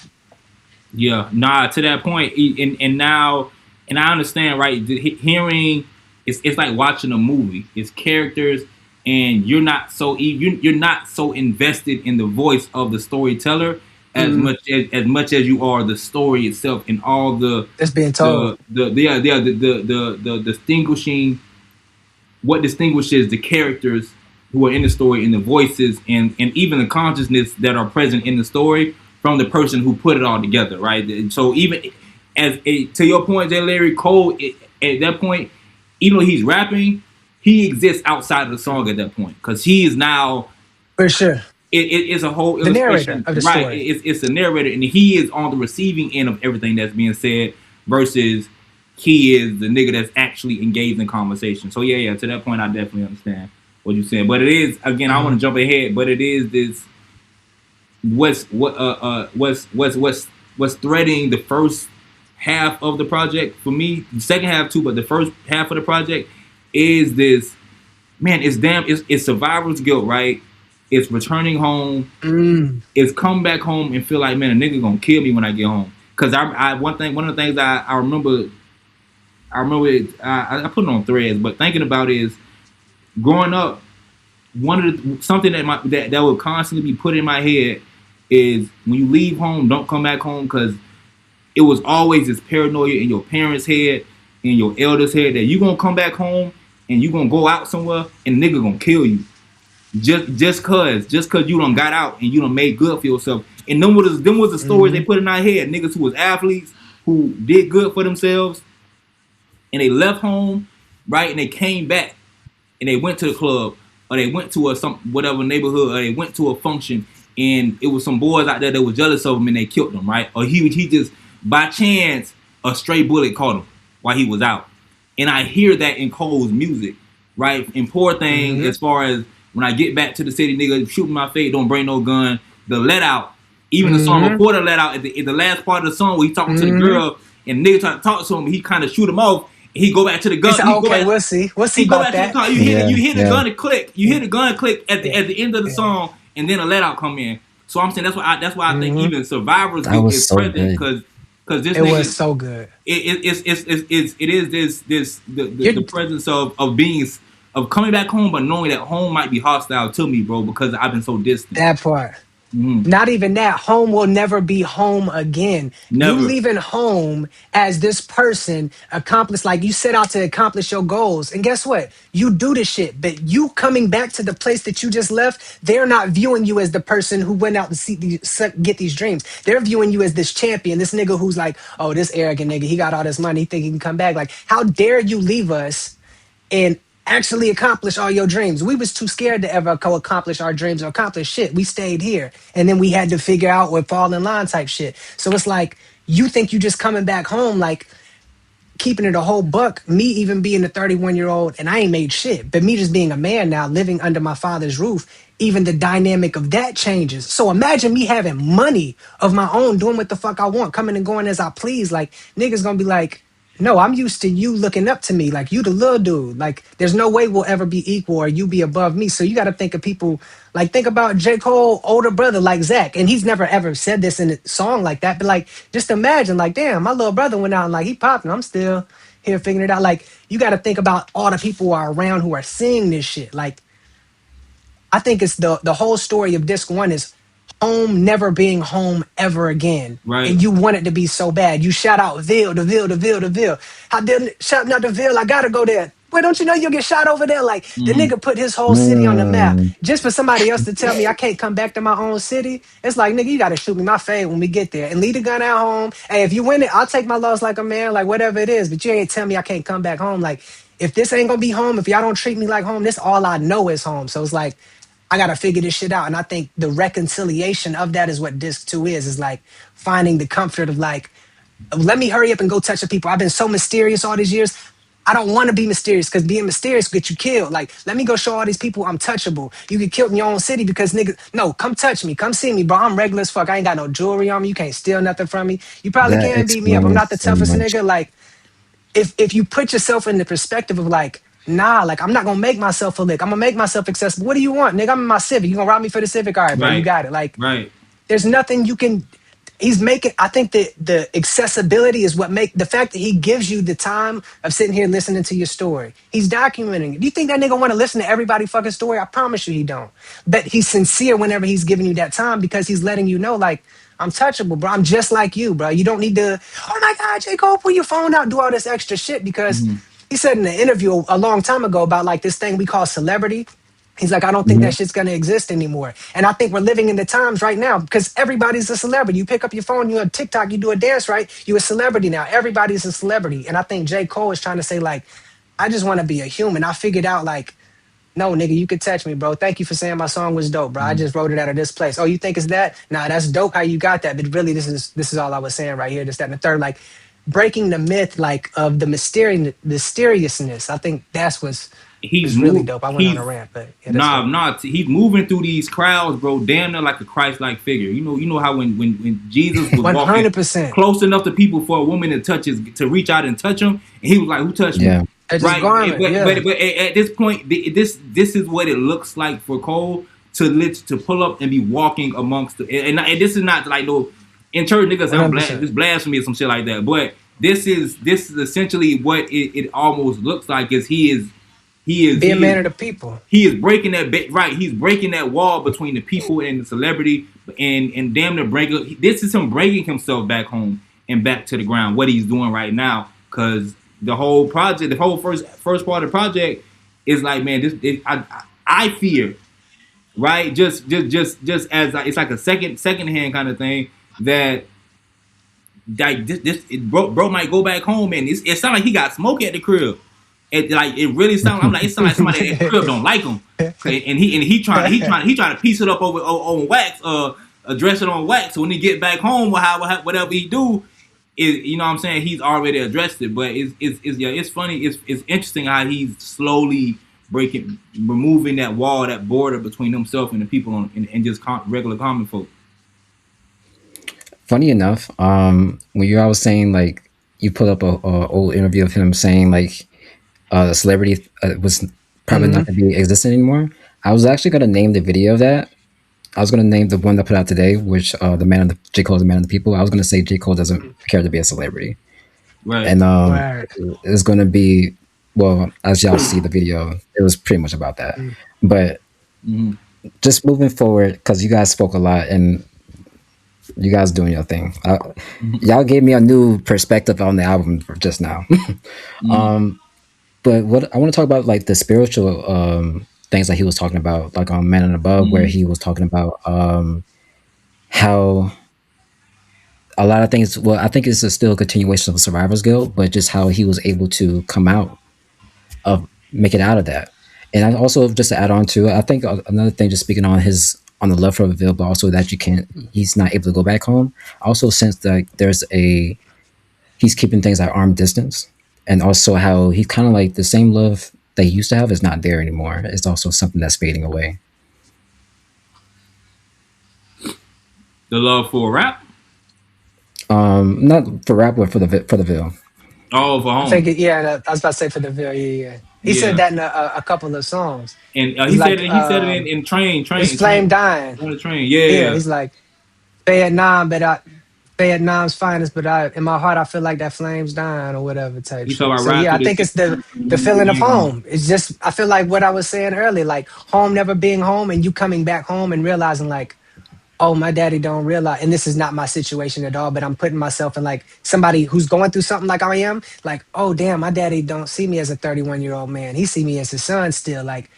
Yeah, nah. To that point, and now, and I understand, right? Hearing it's like watching a movie. It's characters, and you're not so invested in the voice of the storyteller Mm, as much as you are the story itself and all it's being told. the distinguishing what distinguishes the characters who are in the story and the voices and even the consciousness that are present in the story from the person who put it all together, right? And so even to your point, J. Larry Cole, at that point, even though he's rapping, he exists outside of the song at that point because he is now For sure. it's a whole The narrator illustration, of the right? story. It's a narrator, and he is on the receiving end of everything that's being said versus he is the nigga that's actually engaged in conversation. So yeah. To that point, I definitely understand what you're saying, but it is again, I want Mm, to jump ahead, but it is this what's threading the first half of the project for me. The second half too, but the first half of the project is this man. It's survivor's guilt, right? It's returning home mm, is come back home and feel like, man, a nigga gonna kill me when I get home. Cause one of the things I remember I put it on threads, but thinking about is growing up, something that would constantly be put in my head is when you leave home, don't come back home, cause it was always this paranoia in your parents' head, in your elders' head that you gonna come back home and you gonna go out somewhere and a nigga gonna kill you. Just cause you done got out and you done made good for yourself. And them was the stories they mm. put in our head. Niggas who was athletes who did good for themselves and they left home, right? And they came back and they went to the club or they went to some whatever neighborhood or they went to a function and it was some boys out there that was jealous of him and they killed him, right? Or he just by chance a stray bullet caught him while he was out. And I hear that in Cole's music, right? In Poor Thing, Hmm. as far as when I get back to the city, nigga, shooting my face, don't bring no gun. The let out, even the song Hmm. before the let out, at the last part of the song where he talking to the Hmm. girl and nigga trying to talk to him, he kind of shoot him off. And he go back to the He gun. said, He go "Okay, back. we'll see. We'll see He go about back to the that." car. Yeah, You hear the yeah. gun click. You hear the gun click at the end of the Yeah. song, and then a let out come in. So I'm saying that's why I think Hmm. even Survivor's That guilt was is so present good. because this It was nigga so good. it is this the You presence of being of coming back home, but knowing that home might be hostile to me, bro, because I've been so distant. that part. Mm-hmm. Not even that. Home will never be home again. You Never. leaving home as this person accomplished, like you set out to accomplish your goals. And guess what? You do the shit, but you coming back to the place that you just left, they're not viewing you as the person who went out to get these dreams. They're viewing you as this champion, this nigga who's like, oh, this arrogant nigga, he got all this money, he think he can come back. Like, how dare you leave us and actually accomplish all your dreams? We was too scared to ever accomplish our dreams or accomplish shit. We stayed here, and then we had to figure out what fall in line type shit. So it's like you think you just coming back home, like keeping it a whole buck. Me even being a 31-year-old, and I ain't made shit, but me just being a man now, living under my father's roof. Even the dynamic of that changes. So imagine me having money of my own, doing what the fuck I want, coming and going as I please. Like niggas gonna be like, no, I'm used to you looking up to me. Like you the little dude. Like there's no way we'll ever be equal or you be above me. So you got to think of people like think about J. Cole older brother like Zach. And he's never ever said this in a song like that. But like just imagine like, damn, my little brother went out and like he popping. I'm still here figuring it out. Like you got to think about all the people who are around who are seeing this shit. Like I think it's the whole story of disc one is home never being home ever again. Right. And you want it to be so bad. You shout out Ville, the Ville, the Ville, the Ville. How did shouting out the Ville? I gotta go there. Wait, don't you know you'll get shot over there? Like the Mm-hmm. nigga put his whole city on the map Mm, just for somebody else to tell me I can't come back to my own city. It's like nigga, you gotta shoot me my fade when we get there and leave the gun at home. Hey, if you win it, I'll take my loss like a man, like whatever it is. But you ain't tell me I can't come back home. Like if this ain't gonna be home, if y'all don't treat me like home, this all I know is home. So it's like I gotta figure this shit out. And I think the reconciliation of that is what disc two is like finding the comfort of like, let me hurry up and go touch the people. I've been so mysterious all these years. I don't want to be mysterious because being mysterious will get you killed. Like, let me go show all these people I'm touchable. You get killed in your own city because niggas, no, come touch me. Come see me, bro. I'm regular as fuck. I ain't got no jewelry on me. You can't steal nothing from me. You probably that can beat me up. I'm not the explains so toughest much. nigga. Like, if you put yourself in the perspective of like, nah, like I'm not gonna make myself a lick. I'm gonna make myself accessible. What do you want, nigga? I'm in my Civic. You gonna rob me for the Civic? All right, bro, you Right. got it. Like, Right. there's nothing you can. he's making, I think that the accessibility is what make the fact that he gives you the time of sitting here listening to your story. He's documenting it. Do you think that nigga want to listen to everybody fucking story? I promise you he don't. But he's sincere whenever he's giving you that time because he's letting you know, like, I'm touchable, bro. I'm just like you, bro. You don't need to, oh my God, J. Cole, pull your phone out, do all this extra shit because Mm-hmm. he said in an interview a long time ago about like this thing we call celebrity. He's like, I don't think Hmm. that shit's gonna exist anymore. And I think we're living in the times right now because everybody's a celebrity. You pick up your phone, you on TikTok, you do a dance, right? You a celebrity now. Everybody's a celebrity. And I think J. Cole is trying to say, like, I just want to be a human. I figured out, like, no, nigga, you could touch me, bro. Thank you for saying my song was dope, bro. I just wrote it out of this place. Oh, you think it's that? Nah, that's dope how you got that. But really, this is all I was saying right here, this, that, and the third. Like breaking the myth, like of the mysteriousness. I think that's what's He's was really moved. dope. I went on He's a rant, but yeah, that's nah, dope. nah. He's moving through these crowds, bro. Damn near like a Christ-like figure. You know how when Jesus was One walking hundred percent. close enough to people for a woman to touch his to reach out and touch him, and he was like, "Who touched me?" Yeah. That's just Right. garment, yeah. But at this point, this is what it looks like for Cole to pull up and be walking amongst and this is not like no in church niggas One sound hundred percent. this blasphemy or some shit like that. But this is essentially what it almost looks like is he is Be a he is man of the people. he is breaking that right. He's breaking that wall between the people and the celebrity, and damn near breaking. This is him breaking himself back home and back to the ground. What he's doing right now, because the whole project, the whole first part of the project, is like, man, I fear, right? Just as it's like a second hand kind of thing that. Like bro might go back home and it sounds like he got smoke at the crib. It really sounds. I'm like, it sounds like somebody at the crib don't like him. Okay, and he trying to piece it up over on wax, address it on wax. So when he get back home, whatever he do, is you know what I'm saying, he's already addressed it. But it's yeah, it's funny. It's interesting how he's slowly removing that wall, that border between himself and the people and just regular common folk. Funny enough, when you I was saying like you put up a old interview of him saying like celebrity was probably not Hmm. going to be existing anymore. I was actually going to name the video of that. I was going to name the one that put out today, which the man of the J Cole is the man of the people. I was going to say J Cole doesn't care to be a celebrity, Right. and Word. it's going to be well as y'all see the video. It was pretty much about that, but Mm-hmm. just moving forward because you guys spoke a lot and you guys doing your thing. Y'all gave me a new perspective on the album just now. Mm-hmm. But what I want to talk about, like the spiritual things that he was talking about, like on Man and Above, where Mm-hmm. he was talking about how a lot of things. Well, I think it's still a continuation of Survivor's Guilt, but just how he was able to come out of make it out of that. And I also just to add on to it, I think another thing, just speaking on his on the love for Ville, but also that you can't, he's not able to go back home. I also sense that there's a he's keeping things at arm distance, and also how he kind of like the same love that he used to have is not there anymore. It's also something that's fading away. The love for rap. Not for rap, but for the Ville. Oh, for I think, home. yeah, I was about to say for the video, yeah, yeah. He said Yeah. that in a couple of songs. And He's like, he said it in it's flame dying. on the train. Yeah, Yeah. he's like, Vietnam, but Vietnam's finest, but in my heart I feel like that flame's dying or whatever type He talk shit. about So ride yeah, I through think this. it's the feeling of home. It's just I feel like what I was saying earlier, like home never being home and you coming back home and realizing like, oh, my daddy don't realize, and this is not my situation at all, but I'm putting myself in like somebody who's going through something like I am, like, oh damn, my daddy don't see me as a 31-year-old man. He see me as his son still. Like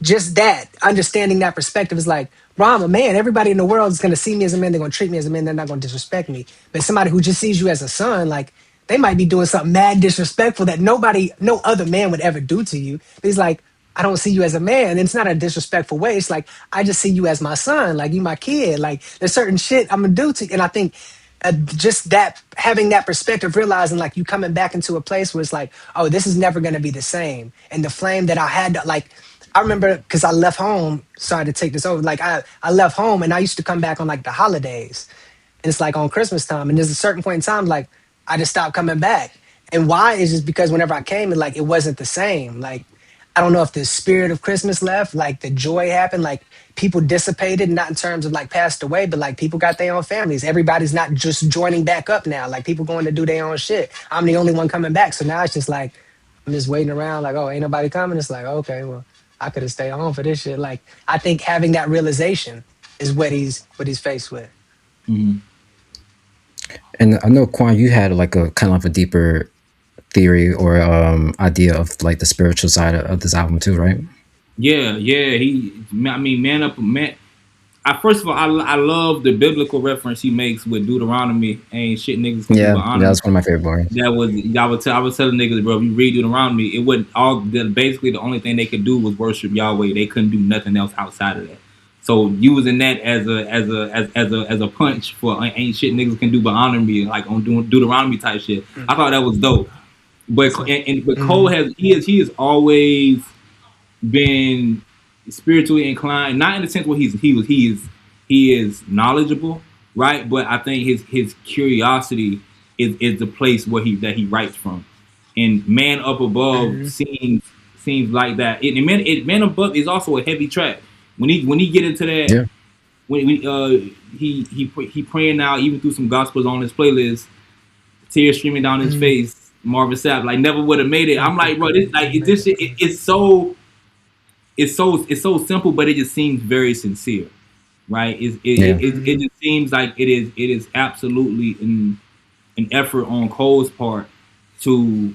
just that understanding that perspective is like, bro, I'm a man. Everybody in the world is going to see me as a man. They're going to treat me as a man. They're not going to disrespect me. But somebody who just sees you as a son, like they might be doing something mad disrespectful that no other man would ever do to you. But he's like, I don't see you as a man. And it's not a disrespectful way. It's like, I just see you as my son. Like you my kid. Like there's certain shit I'm going to do to you. And I think just that having that perspective, realizing like you coming back into a place where it's like, oh, this is never going to be the same. And the flame that I had, like, I remember because I left home. Sorry to take this over. Like I left home and I used to come back on like the holidays, and it's like on Christmas time. And there's a certain point in time like I just stopped coming back. And why is just because whenever I came, like it wasn't the same. Like I don't know if the spirit of Christmas left, like the joy happened, like people dissipated, not in terms of like passed away, but like people got their own families. Everybody's not just joining back up now. Like people going to do their own shit. I'm the only one coming back. So now it's just like I'm just waiting around, like, oh, ain't nobody coming. It's like, okay, well, I could have stayed home for this shit. Like I think having that realization is what he's faced with. Mm-hmm. And I know Kwon, you had like a kind of a deeper theory or idea of like the spiritual side of this album too, right? Yeah, yeah. I mean, man up, man. First of all, I love the biblical reference he makes with Deuteronomy. Ain't shit niggas can do Yeah, but honor me. that's one of my favorite bars. I was telling niggas, bro, if you read Deuteronomy, it wouldn't basically the only thing they could do was worship Yahweh. They couldn't do nothing else outside of that. So using that as a punch for ain't shit niggas can do but honor me, like on doing Deuteronomy type shit. I thought that was dope. But Cole Mhm. has he has always been spiritually inclined, not in the sense where he is knowledgeable, right? But I think his curiosity is the place where he writes from. And Man Up Above Mhm. seems like that. Man Above is also a heavy track. When he get into that, Yeah. when he praying now even through some gospels on his playlist, tears streaming down his Mhm. face. Marvin Sapp like never would have made it. I'm like, bro, this like Make it. it's so simple, but it just seems very sincere, right? Yeah. It just seems like it is absolutely an effort on Cole's part to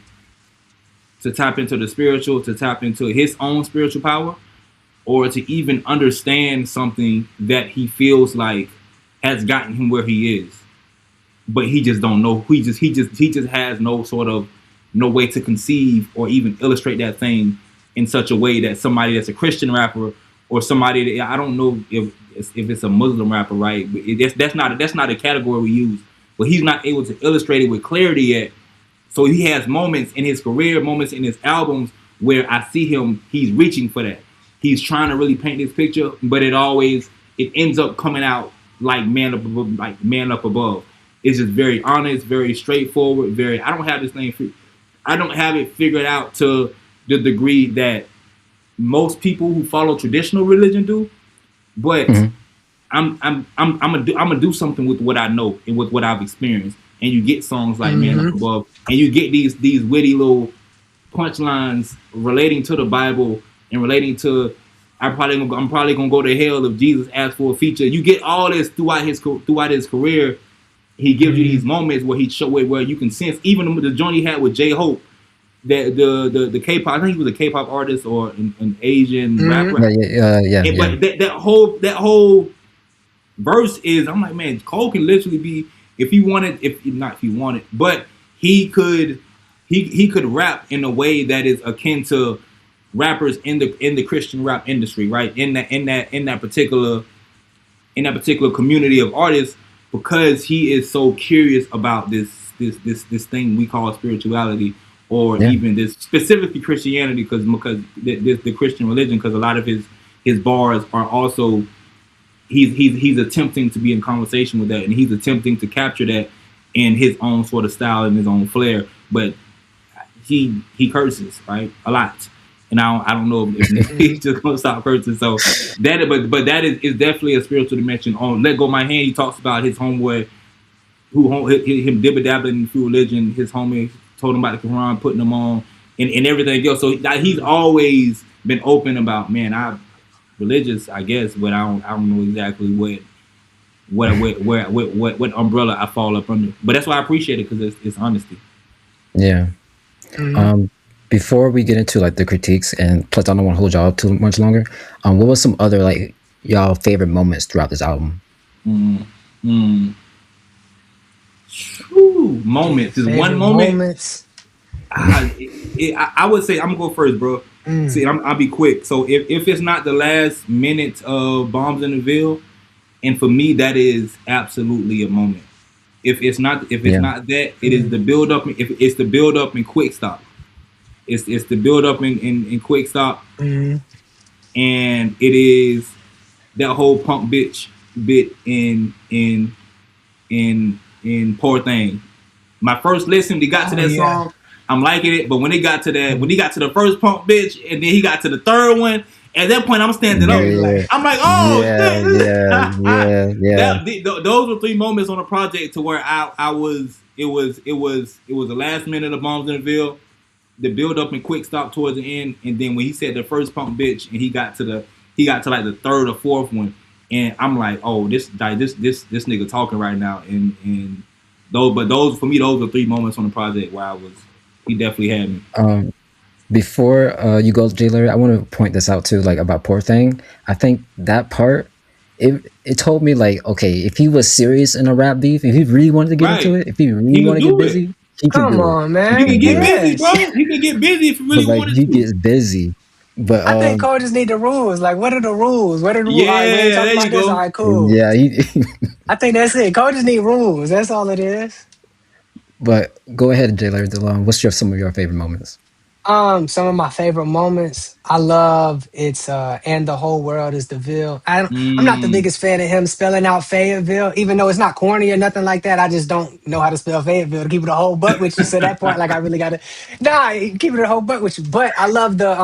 tap into the spiritual, to tap into his own spiritual power, or to even understand something that he feels like has gotten him where he is, but he just don't know. He just has no sort of no way to conceive or even illustrate that thing in such a way that somebody that's a Christian rapper or somebody that I don't know if it's a Muslim rapper, right? But that's not a category we use. But he's not able to illustrate it with clarity yet. So he has moments in his career, moments in his albums where I see him. He's reaching for that. He's trying to really paint this picture, but it ends up coming out like Man Up Above. It's just very honest, very straightforward. Very. I don't have it figured out to the degree that most people who follow traditional religion do. But Mhm. I'm gonna do something with what I know and with what I've experienced. And you get songs like Man Up Mhm. Above, and you get these witty little punchlines relating to the Bible and relating to I'm probably gonna go to hell if Jesus asks for a feature. You get all this throughout his career. He gives you these Mhm. moments where he show where you can sense even the joint he had with J Hope, that the K-pop. I think he was a K-pop artist or an Asian Mhm. rapper. Yeah. Yeah. Yeah. Yeah. But that whole verse is, I'm like, man, Cole can literally be, if he wanted, if not if he wanted, but he could he could rap in a way that is akin to rappers in the Christian rap industry, right? In that particular community of artists, because he is so curious about this thing we call spirituality, or Yeah. even this specifically Christianity, because the Christian religion, because a lot of his bars are also he's attempting to be in conversation with that, and he's attempting to capture that in his own sort of style and his own flair. But he curses, right, a lot, and I don't know if he's Mhm. just gonna stop cursing. So that, but that is definitely a spiritual dimension. On Let Go My Hand, he talks about his homeboy him dibber dabbling through religion. His homie told him about the Quran, putting him on, and everything else. So he's always been open about, man, I religious, I guess, but I don't know exactly what umbrella I fall up under. But that's why I appreciate it, because it's honesty. Yeah. Mhm. Um, before we get into like the critiques, and plus I don't want to hold y'all too much longer. What was some other like y'all favorite moments throughout this album? Mm, mm. Whew, Yeah, moments is one favorite moment. moments. I would say I'm gonna go first, bro. Mm. See, I'll be quick. So if it's not the last minute of Bombs in the Ville, and for me that is absolutely a moment. If it's Yeah. not that, it is Mm. the build up. If it's the build up and quick stop, it's the build up in quick stop, Mhm. and it is that whole punk bitch bit in Poor Thing. My first listen, they got to Oh that yeah. song. I'm liking it. But when it got to that, when he got to the first pump, bitch, and then he got to the third one, at that point I'm standing You up. was Yeah, like, I'm like, oh yeah, shit! yeah, yeah, yeah. Those were three moments on the project to where I was. It was the last minute of Bombs in the Ville, the build up and quick stop towards the end, and then when he said the first pump bitch, and he got to like the third or fourth one, and I'm like, oh, this nigga talking right now, and those for me, those were three moments on the project where I was, he definitely had me. Um, Before you go, Jay Larry, I want to point this out too, like about Poor Thing. I think that part, it told me like, okay, if he was serious in a rap beef, if he really wanted to get into Right, it, if he really he want could to get do it. busy, he can come do it. on, He He man. can could do get it. busy, Yes. bro. He could get busy if he But really like wanted he to. gets busy. But I think Cole just need the rules. Like, what are the rules? What are the rules? All right, we ain't Yeah, talking there about you this. All go. right, cool. yeah, he. I think that's it. Cole just need rules. That's all it is. But go ahead, Jay Larry DeLon. What's your some of your favorite moments? Some of my favorite moments. I love it's and the whole world is the Ville. I'm not the Mm. biggest fan of him spelling out Fayetteville, even though it's not corny or nothing like that. I just don't know how to spell Fayetteville to keep it a whole butt with you. So that part, like I really gotta keep it a whole butt with you. But I love the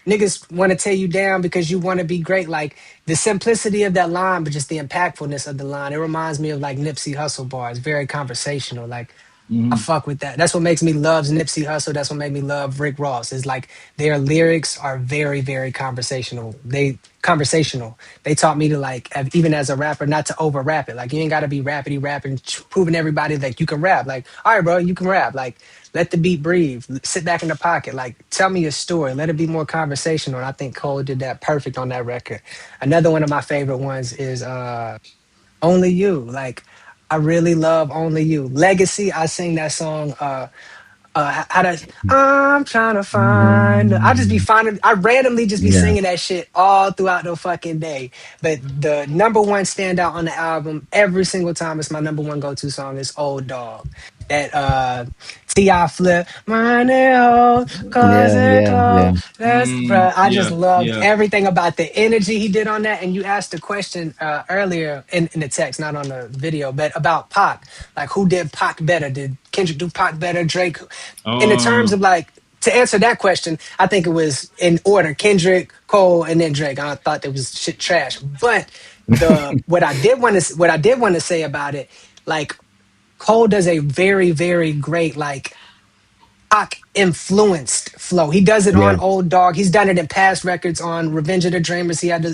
niggas want to tear you down because you want to be great. Like the simplicity of that line, but just the impactfulness of the line. It reminds me of like Nipsey Hussle bars, very conversational. Like I Mm-hmm. fuck with that. That's what makes me love Nipsey Hussle. That's what made me love Rick Ross. Is like their lyrics are very, very conversational. They taught me to like, even as a rapper, not to over rap it. Like you ain't got to be rapidy rapping, proving everybody that you can rap. Like, all right, bro, you can rap. Like, let the beat breathe. Sit back in the pocket. Like, tell me a story. Let it be more conversational. And I think Cole did that perfect on that record. Another one of my favorite ones is only You. Like, I really love Only You. Legacy, I sing that song. How to, I'm trying to find. I just be Mm, finding. I randomly just be yeah, singing that shit all throughout the fucking day. But the number one standout on the album, every single time, it's my number one go to song. Is Old Dog. That Ti flip, money oh, cause yeah, it yeah, yeah, close. That's Mm. bruh. I just Yeah, loved yeah. everything about the energy he did on that. And you asked a question earlier in the text, not on the video, but about Pac. Like, who did Pac better? Did Kendrick do Pac better? Drake? In the terms Um. of like, to answer that question, I think it was in order: Kendrick, Cole, and then Drake. I thought that was shit trash. But the what I did want to say about it, like Cole does a very, very great like rock influenced flow. He does it yeah, on Old Dog. He's done it in past records on Revenge of the Dreamers. He had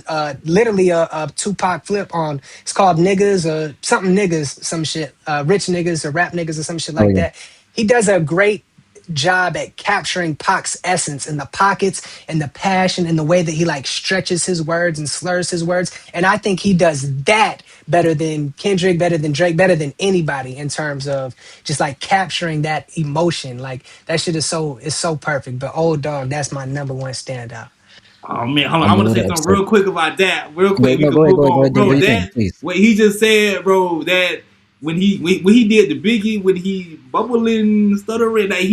literally a Tupac flip on. It's called Niggas or something Niggas, some shit. Rich Niggas or Rap Niggas or some shit oh like yeah, that. He does a great job at capturing Pac's essence in the pockets and the passion and the way that he like stretches his words and slurs his words. And I think he does that better than Kendrick, better than Drake, better than anybody in terms of just like capturing that emotion. Like that shit is so perfect. But Old Dog, that's my number one standout. Oh man, hold on. I I'm a want to say little something upset. real quick about that. Real Go, quick, we go, can go ahead, move go ahead, go on, ahead. Do bro. your thing, That please. what he just said, bro. That when he did the Biggie, when he bubbling, stuttering, that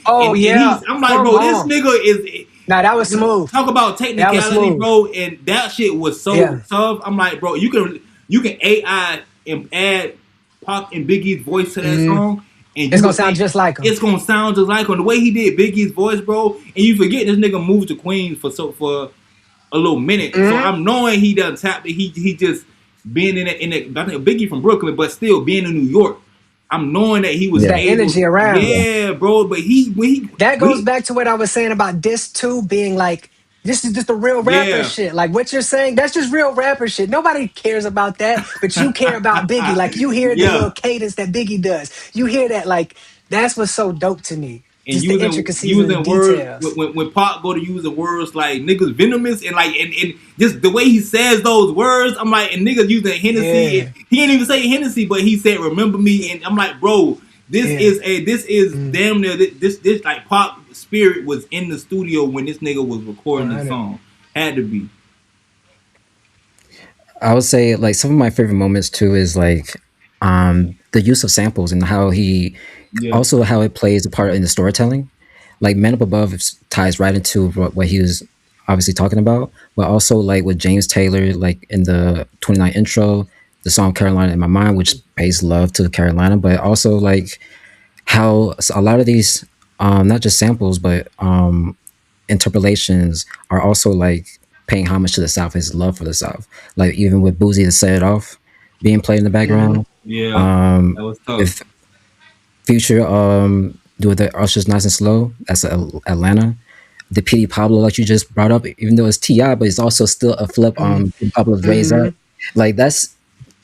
Oh and yeah, he's. I'm like, come bro, this on. nigga is. Now that was smooth. Talk about That was technicality, smooth. bro, and that shit was so Yeah. tough. I'm like, bro, you can AI and add Pop and Biggie's voice to that hmm song, and It's you gonna would sound think just like him. it's gonna sound just like on the way he did Biggie's voice, bro. And you forget this nigga moved to Queens for a little minute, so hmm I'm knowing he doesn't tap it. He just being in I think Biggie from Brooklyn, but still being in New York. I'm knowing that he was It's Yeah, that able, energy around him. yeah, yeah, bro. But he That when goes he back to what I was saying about this too being like, this is just the real rapper yeah. shit. Like what you're saying, that's just real rapper shit. Nobody cares about that, but you care about Biggie. Like you hear the little Yeah, cadence that Biggie does. You hear that, like that's what's so dope to me. and Just the intricacies of the using words details. when Pop go to using words like niggas venomous and like and just the way he says those words, I'm like, and niggas using Hennessy, and Yeah. he didn't even say Hennessy, but he said remember me, and I'm like, bro, Yeah. this is Mm, damn near this like Pop spirit was in the studio when this nigga was recording the 100. song, had to be. I would say like some of my favorite moments too is like the use of samples and how he Yeah. also how it plays a part in the storytelling. Like Man Up Above ties right into what he was obviously talking about, but also like with James Taylor, like in the 29 intro, the song Carolina in My Mind, which pays love to Carolina, but also like how a lot of these not just samples, but interpolations are also like paying homage to the South, his love for the South. Like even with Boozy to Set It Off being played in the Mm-hmm. background. Yeah, Um, that was tough. if Future do the Usher's Nice and Slow, that's Atlanta. The Petey Pablo, like you just brought up, even though it's Ti, but it's also still a flip on Petey Pablo's Raise Mm-hmm. Up. Like that's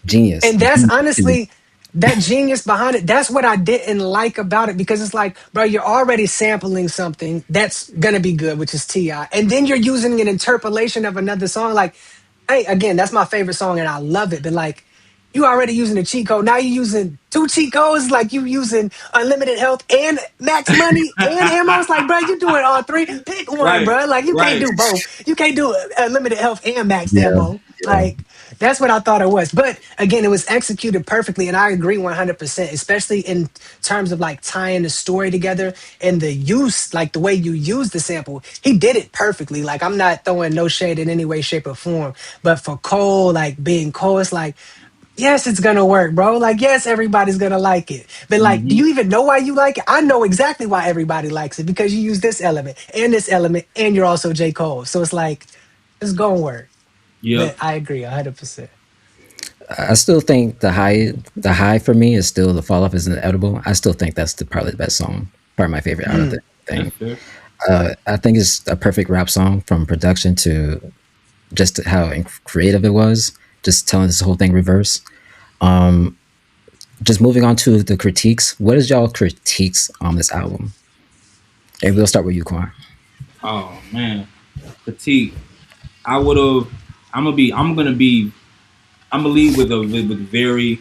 genius. And that's honestly that genius behind it. That's what I didn't like about it because it's like, bro, you're already sampling something that's gonna be good, which is Ti, and then you're using an interpolation of another song. Like, hey, again, that's my favorite song and I love it. But like, you already using a cheat code. Now you're using two cheat codes. Like you using unlimited health and max money and ammo. It's like, bro, you doing all three. Pick one, Right, bro. Like you can't right. do both. You can't do unlimited health and max Yeah, ammo. yeah. Like that's what I thought it was. But again, it was executed perfectly, and I agree 100%. Especially in terms of like tying the story together and the use, like the way you use the sample. He did it perfectly. Like I'm not throwing no shade in any way, shape, or form. But for Cole, like being Cole, it's like yes, it's gonna work, bro. Like, yes, everybody's gonna like it. But like, do Hmm. you even know why you like it? I know exactly why everybody likes it because you use this element, and you're also J. Cole. So it's like, it's gonna work. Yep. But I agree 100%. I still think the high for me is still the fall off is inevitable. I still think that's probably the best song, probably my favorite out of the That's thing. fair. I think it's a perfect rap song from production to just how creative it was, just telling this whole thing reverse. Just moving on to the critiques. What is y'all critiques on this album? And we'll start with you, Kwon. Oh man, critique. I would have. I'm gonna be. I'm gonna be. I'm gonna lead with very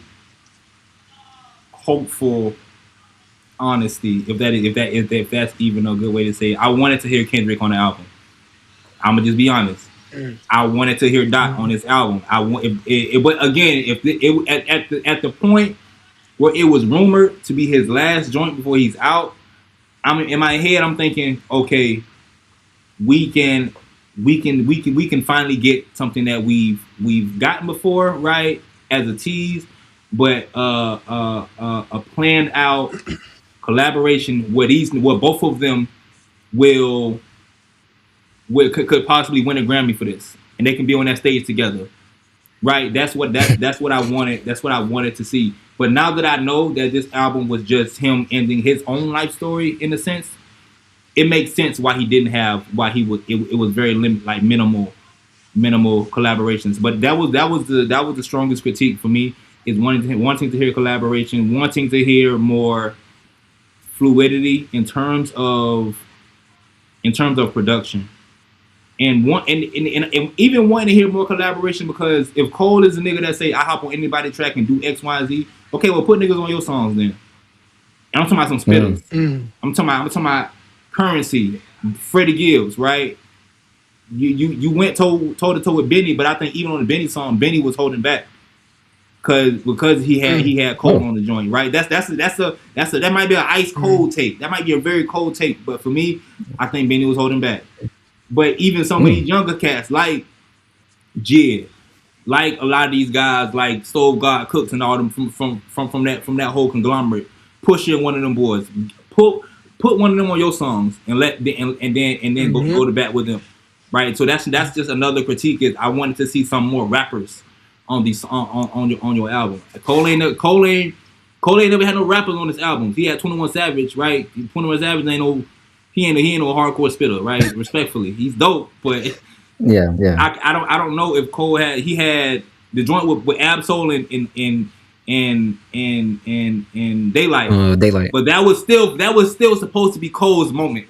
hopeful honesty. If that's even a good way to say it. I wanted to hear Kendrick on the album. I'm gonna just be honest. Mm. I wanted to hear Dot on Mhm. this album. I want. But again, if at the point where it was rumored to be his last joint before he's out, I'm in my head. I'm thinking, okay, we can we can finally get something that we've gotten before, right? As a tease, but a planned out collaboration where both of them will could possibly win a Grammy for this, and they can be on that stage together, right? That's what I wanted. That's what I wanted to see. But now that I know that this album was just him ending his own life story in a sense, it makes sense why he didn't have why he was it was very like minimal collaborations. But that was the strongest critique for me is wanting to hear collaboration, wanting to hear more fluidity in terms of production. And and even wanting to hear more collaboration because if Cole is a nigga that say I hop on anybody track and do X, Y, Z, okay, well put niggas on your songs then. And I'm talking about some Mm. spitters. Mm. I'm talking about Currency, Freddie Gibbs, right? You went toe to toe with Benny, but I think even on the Benny song, Benny was holding back because he had Mm. he had Cole Oh. on the joint, right? That might be an ice Mm. cold take. That might be a very cold take, but for me, I think Benny was holding back. But even some of Mm. these younger cats like Jid, like a lot of these guys like Soul God Cooks and all them from that whole conglomerate, pushing one of them boys, put put one of them on your songs and and then go Mhm. to bat with them, right? So that's just another critique. Is I wanted to see some more rappers on these on your album. Cole ain't never had no rappers on his albums. He had 21 Savage, right? 21 Savage ain't no he ain't no hardcore spitter, right? Respectfully, he's dope, but Yeah, yeah. I don't know if Cole had the joint with Absol and Daylight, Daylight. but that was still supposed to be Cole's moment.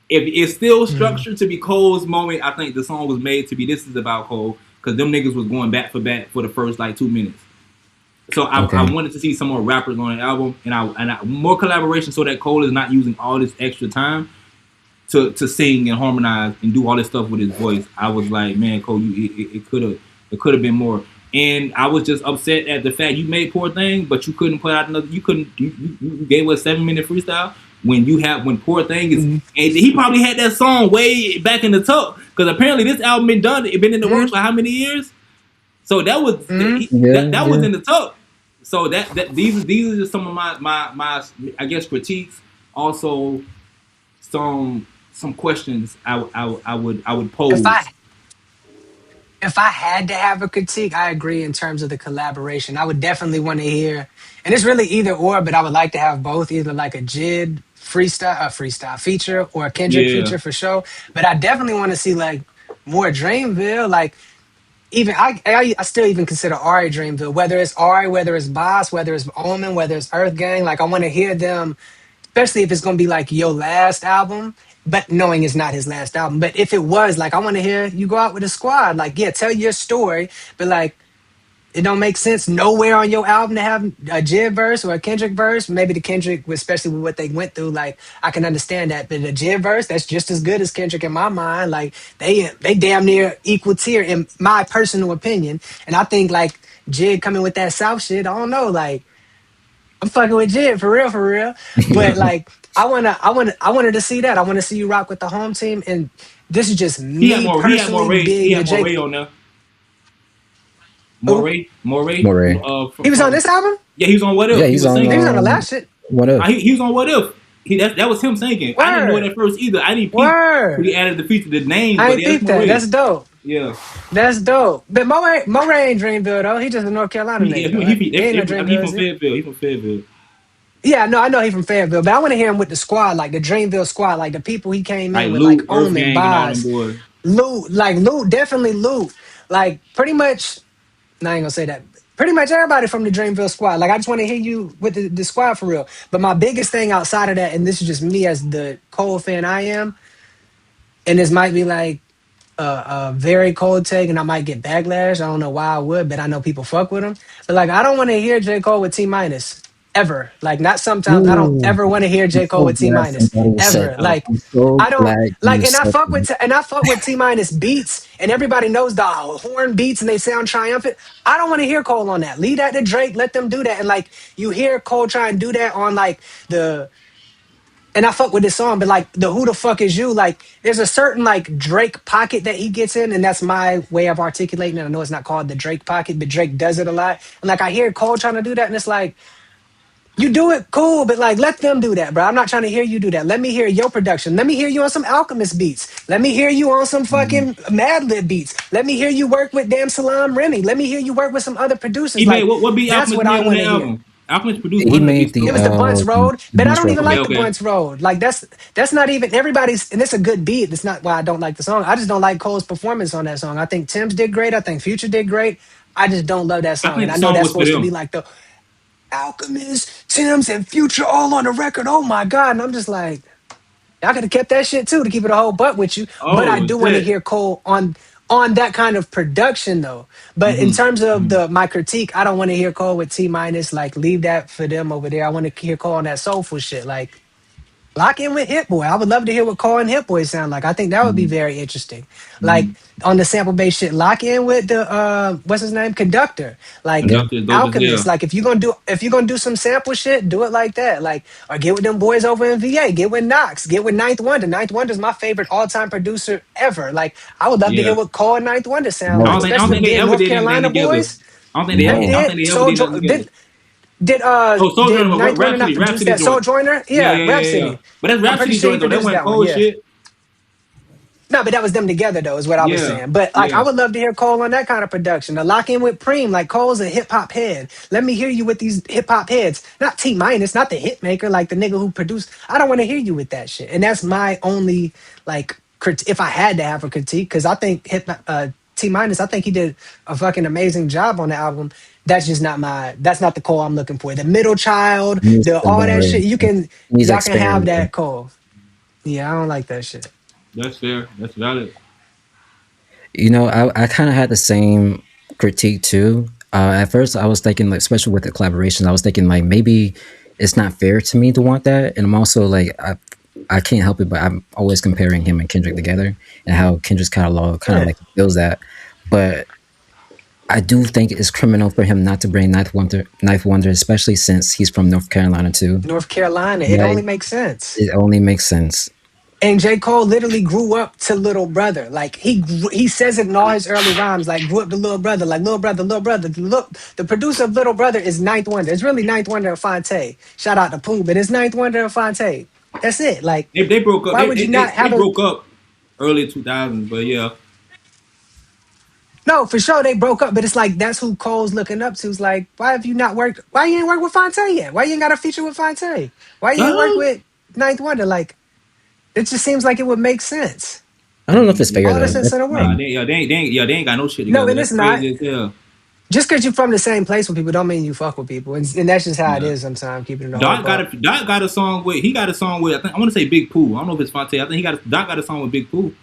If it's still Mm. structured to be Cole's moment, I think the song was made to be this is about Cole because them niggas was going back for back for the first like 2 minutes. So I Okay. wanted to see some more rappers on the album and more collaboration so that Cole is not using all this extra time to sing and harmonize and do all this stuff with his voice. I was like, man, Cole, it could have been more. And I was just upset at the fact you made Poor Thing, but you couldn't put out another. You couldn't. You gave us 7 minute freestyle when Poor Thing is. Mm. And he probably had that song way back in the tuck because apparently this album been done. It been in the works Mm. for how many years? So that was Mm. Yeah, that was yeah. in the tuck. So that these are just some of my I guess critiques. Also, some questions I would If I pose. if I had to have a critique, I agree in terms of the collaboration. I would definitely want to hear, and it's really either or, but I would like to have both, either like a Jid freestyle feature or a Kendrick Yeah, feature for sure. But I definitely want to see like more Dreamville, like even I still even consider Ari Dreamville, whether it's Ari, whether it's Boss, whether it's Omen, whether it's Earth Gang. Like I want to hear them, especially if it's gonna be like your last album, but knowing it's not his last album. But if it was, like I want to hear you go out with a squad. Like, yeah, tell your story, but like it don't make sense nowhere on your album to have a Jid verse or a Kendrick verse. Maybe the Kendrick, especially with what they went through, like I can understand that. But the Jid verse, that's just as good as Kendrick in my mind. Like they damn near equal tier in my personal opinion. And I think like Jid coming with that South shit, I don't know, like I'm fucking with Jid for real, for real. But like I wanted to see that. I want to see you rock with the home team. And this is just me he had more personally Ray. He being a had more J. Ray on there. Who? More Ray. Moray. He was on From this album? yeah, he was on What Yeah, If. He he's was on. He was singing. on the last shit. What if? He was on What If. That was him singing. I didn't know it Word. at first either. I didn't peep. Word. He added the feature, the names, I but ain't yeah, that's peeped more that. Ray. That's dope. Yeah, That's dope. But Moray ain't Dreamville though. He just a North Carolina he, nigga he, though, he, right? he, He ain't no I mean, he Dreamville, is from he? Fayetteville. He from Fayetteville. Yeah, no, I know he from Fayetteville, but I want to hear him with the squad, like the Dreamville squad, like the people he came Like in with, like Luke, Earth Omen, Gang, and all them Boz, boys. Loot, definitely Loot. Like pretty much, no, I ain't gonna say that. Pretty much everybody from the Dreamville squad. Like I just want to hear you with the squad for real. But my biggest thing outside of that, and this is just me as the Cole fan I am, and this might be like a very cold take, and I might get backlash. I don't know why I would, but I know people fuck with him. But like, I don't want to hear J Cole with T minus ever. Like, not sometimes. I don't Ooh, ever want to hear I'm J Cole so with T glad minus somebody said ever. that. Like, I'm so I don't glad like, you said that. and I fuck with T minus beats, and everybody knows the horn beats, and they sound triumphant. I don't want to hear Cole on that. Leave that to Drake. Let them do that. And like, you hear Cole try and do that on like the and I fuck with this song, but like the who the fuck is you? Like there's a certain like Drake pocket that he gets in, and that's my way of articulating it. I know it's not called the Drake pocket, but Drake does it a lot. And like I hear Cole trying to do that, and it's like, you do it cool, but like let them do that, bro. I'm not trying to hear you do that. Let me hear your production. Let me hear you on some Alchemist beats. Let me hear you on some Mhm. fucking Madlib beats. Let me hear you work with damn Salam Remy. Let me hear you work with some other producers. He made Like what beat that's Alchemist what I made on want that to hear. album? Alchemist produced He one of the made beats the It was though. the Bunts Road, but I Bunch don't Road. even Okay, like the okay. Bunts Road. Like that's not even everybody's, and it's a good beat. It's not why I don't like the song. I just don't like Cole's performance on that song. I think Tim's did great. I think Future did great. I just don't love that I song, think and the I know song that's was for supposed to be them. like the Alchemist, Tim's, and Future all on the record. Oh my god! And I'm just like, I could have kept that shit too to keep it a whole butt with you. But I Oh do want to shit. hear Cole on that kind of production though. But in Mm-hmm. terms of Mm-hmm. the my critique, I don't want to hear Cole with T minus. Like leave that for them over there. I want to hear Cole on that soulful shit. Like lock in with Hit Boy. I would love to hear what Cole and Hit Boy sound like. I think that would be Mm-hmm. very interesting. Mm-hmm. Like on the sample based shit, lock in with the what's his name? Conductor. Like Yeah. Conductor is dope as Alchemist. hell. Like if you're gonna do some sample shit, do it like that. Like or get with them boys over in VA. Get with Knox. Get with Ninth Wonder. Ninth Wonder is my favorite all-time producer ever. Like I would love to hear Yeah. what Cole and Ninth Wonder sound like, Love it. I don't especially think them they being ever North did anything Carolina together. boys. They I don't Man. think did. they ever did nothing together. Did Oh, Soul did Joint, Ninth Wonder not Rhapsody, produce Rhapsody that Soul joint. Joiner? Yeah, Yeah, yeah, yeah, yeah. Rhapsody. But that's I'm pretty Rhapsody sure he joint though. That produced went that one. cold Yeah. shit. No, but that was them together though, is what I was Yeah, saying. But like I yeah, would love to hear Cole on that kind of production. To lock in with Preem, like Cole's a hip hop head. Let me hear you with these hip hop heads. Not T minus, not the hit maker, like the nigga who produced. I don't want to hear you with that shit. And that's my only like if I had to have a critique, because I think T minus, I think he did a fucking amazing job on the album. That's not the Cole I'm looking for. The middle child, Needs the all that shit. needs Y'all can have experience. that Cole. Yeah, I don't like that shit. that's fair. That's valid. I kind of had the same critique too. At first, I was thinking, like, especially with the collaborations, I was thinking like maybe it's not fair to me to want that, and I'm also like I can't help it, but I'm always comparing him and Kendrick together, and how Kendrick's catalog kind of Yeah. like feels that. But I do think it's criminal for him not to bring Knife Wonder, especially since he's from North Carolina too. North Carolina, it Like only makes sense. it only makes sense. And J. Cole literally grew up to Little Brother. Like he says it in all his early rhymes, like grew up to Little Brother, like Little Brother, Little Brother. Look, the producer of Little Brother is Ninth Wonder. It's really Ninth Wonder and Fonte. Shout out to Pooh, but it's Ninth Wonder and Fonte. That's it. Like, They broke up. why would you not They have a broke up early 2000s, but yeah. no? For sure, they broke up, but it's like that's who Cole's looking up to. It's like, why have you not worked? Why you ain't worked with Fonte yet? Why you ain't got a feature with Fonte? Why you ain't worked Uh, with Ninth Wonder? Like, it just seems like it would make sense. I don't know if it's fair All the though. sense That's in the the world. nah, thing. they ain't got no shit No, together. and That's it's not. crazy as hell. Just because you're from the same place with people don't mean you fuck with people, and that's just how it Yeah. is sometimes. Keeping it a whole buck. Doc got a song with he got a song with I want to say Big Pooh. I don't know if it's Fonte. I think Doc got a song with Big Pooh,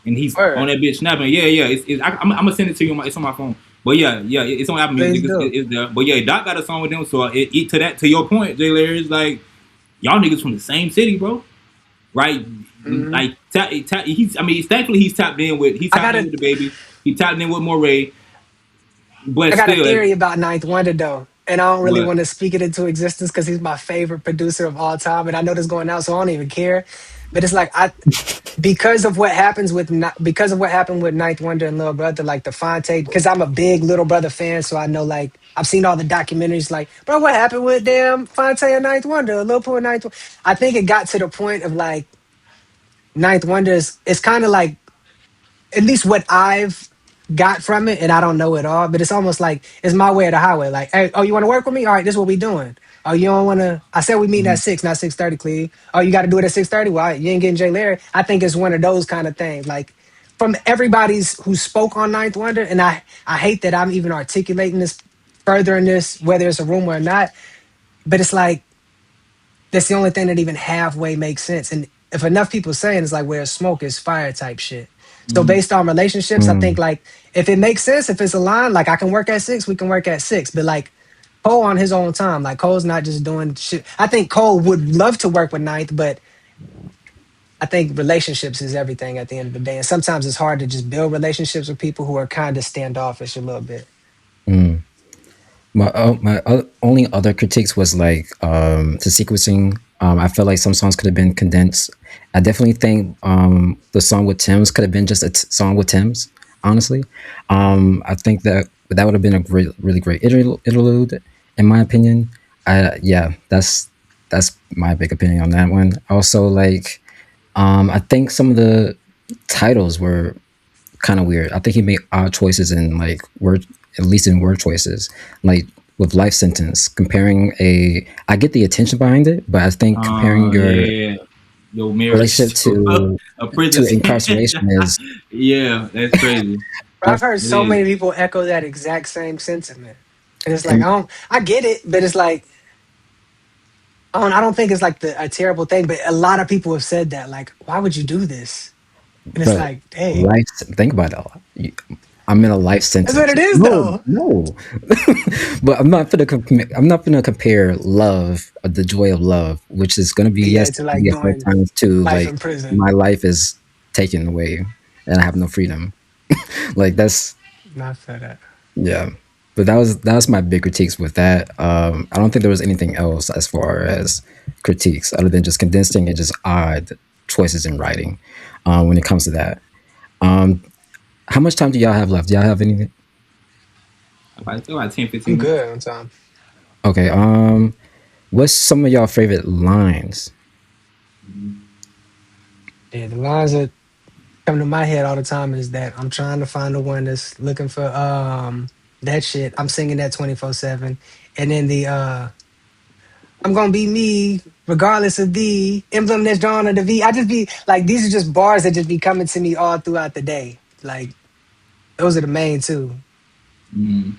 and he's on Word, that bitch snapping. Yeah, yeah. I'm gonna send it to you. It's on my phone. But yeah, yeah, it's on Apple please Music. do. It's there. But yeah, Doc got a song with them. So to your point, Jay Larry, is like y'all niggas from the same city, bro. Right? Hmm. Like he's I mean, thankfully he's I tapped got in a with the baby. He tapped in with Moray, but I got a still, theory about Ninth Wonder though, and I don't really what? want to speak it into existence because he's my favorite producer of all time, and I know this going out, so I don't even care. But it's like because of what happens with because of what happened with Ninth Wonder and Little Brother, like the Fonte. Because I'm a big Little Brother fan, so I know like I've seen all the documentaries. Like, bro, what happened with damn Fonte and Ninth Wonder, Lil Pooh and Ninth? I think it got to the point of like Ninth Wonder is it's kind of like at least what I've got from it, and I don't know it all, but it's almost like it's my way or the highway. Like, hey, oh, you want to work with me? All right, this is what we doing. Oh, you don't want to? I said we meeting at 6, not 6:30, Cleve. Oh, you got to do it at 6:30. Well, all right, you ain't getting Jay Larry. I think it's one of those kind of things. Like from everybody's who spoke on Ninth Wonder, and I hate that I'm even articulating this further in this, whether it's a rumor or not. But it's like that's the only thing that even halfway makes sense. And if enough people saying it's like where smoke is fire type shit. So Mm, based on relationships, I think Mm, like if it makes sense, if it's aligned, like I can work at 6, we can work at 6. But like Cole on his own time, like Cole's not just doing shit. I think Cole would love to work with Ninth, but I think relationships is everything at the end of the day. And sometimes it's hard to just build relationships with people who are kind of standoffish a little bit. mm. My only other critiques was like the sequencing. I felt like some songs could have been condensed. I definitely think the song with Tim's could have been just a song with Tim's. Honestly, I think that would have been a great, really great interlude, in my opinion. Yeah, that's my big opinion on that one. Also, like I think some of the titles were kind of weird. I think he made odd choices in like word, at least in word choices, like with life sentence. Comparing I get the attention behind it, but I think comparing your yeah, your marriage relationship a prison to sentence. incarceration is Yeah, that's crazy. But I've that's heard It so is. many people echo that exact same sentiment. And it's like, and I get it, but it's like, I don't think it's like a terrible thing, but a lot of people have said that. Like, why would you do this? And it's but like, dang, life. Think about it. I'm in a life that's what sentence. it is, No, though. no. But I'm not gonna compare love, the joy of love, which is gonna be Yeah, yes, to it can like be a hard doing time to life like in prison. my life is taken away and I have no freedom. Like that's Not for that. yeah. But that was my big critiques with that. I don't think there was anything else as far as critiques other than just condensing and just odd choices in writing when it comes to that. Um, how much time do y'all have left? Do y'all have any? About 10, I'm 15 minutes. good on time. Okay. What's some of y'all favorite lines? Yeah, the lines that come to my head all the time is that I'm trying to find the one that's looking for that shit. I'm singing that 24/7. And then the I'm gonna be me, regardless of the emblem that's drawn on the V. I just be like, these are just bars that just be coming to me all throughout the day. Like, those are the main two. Mm.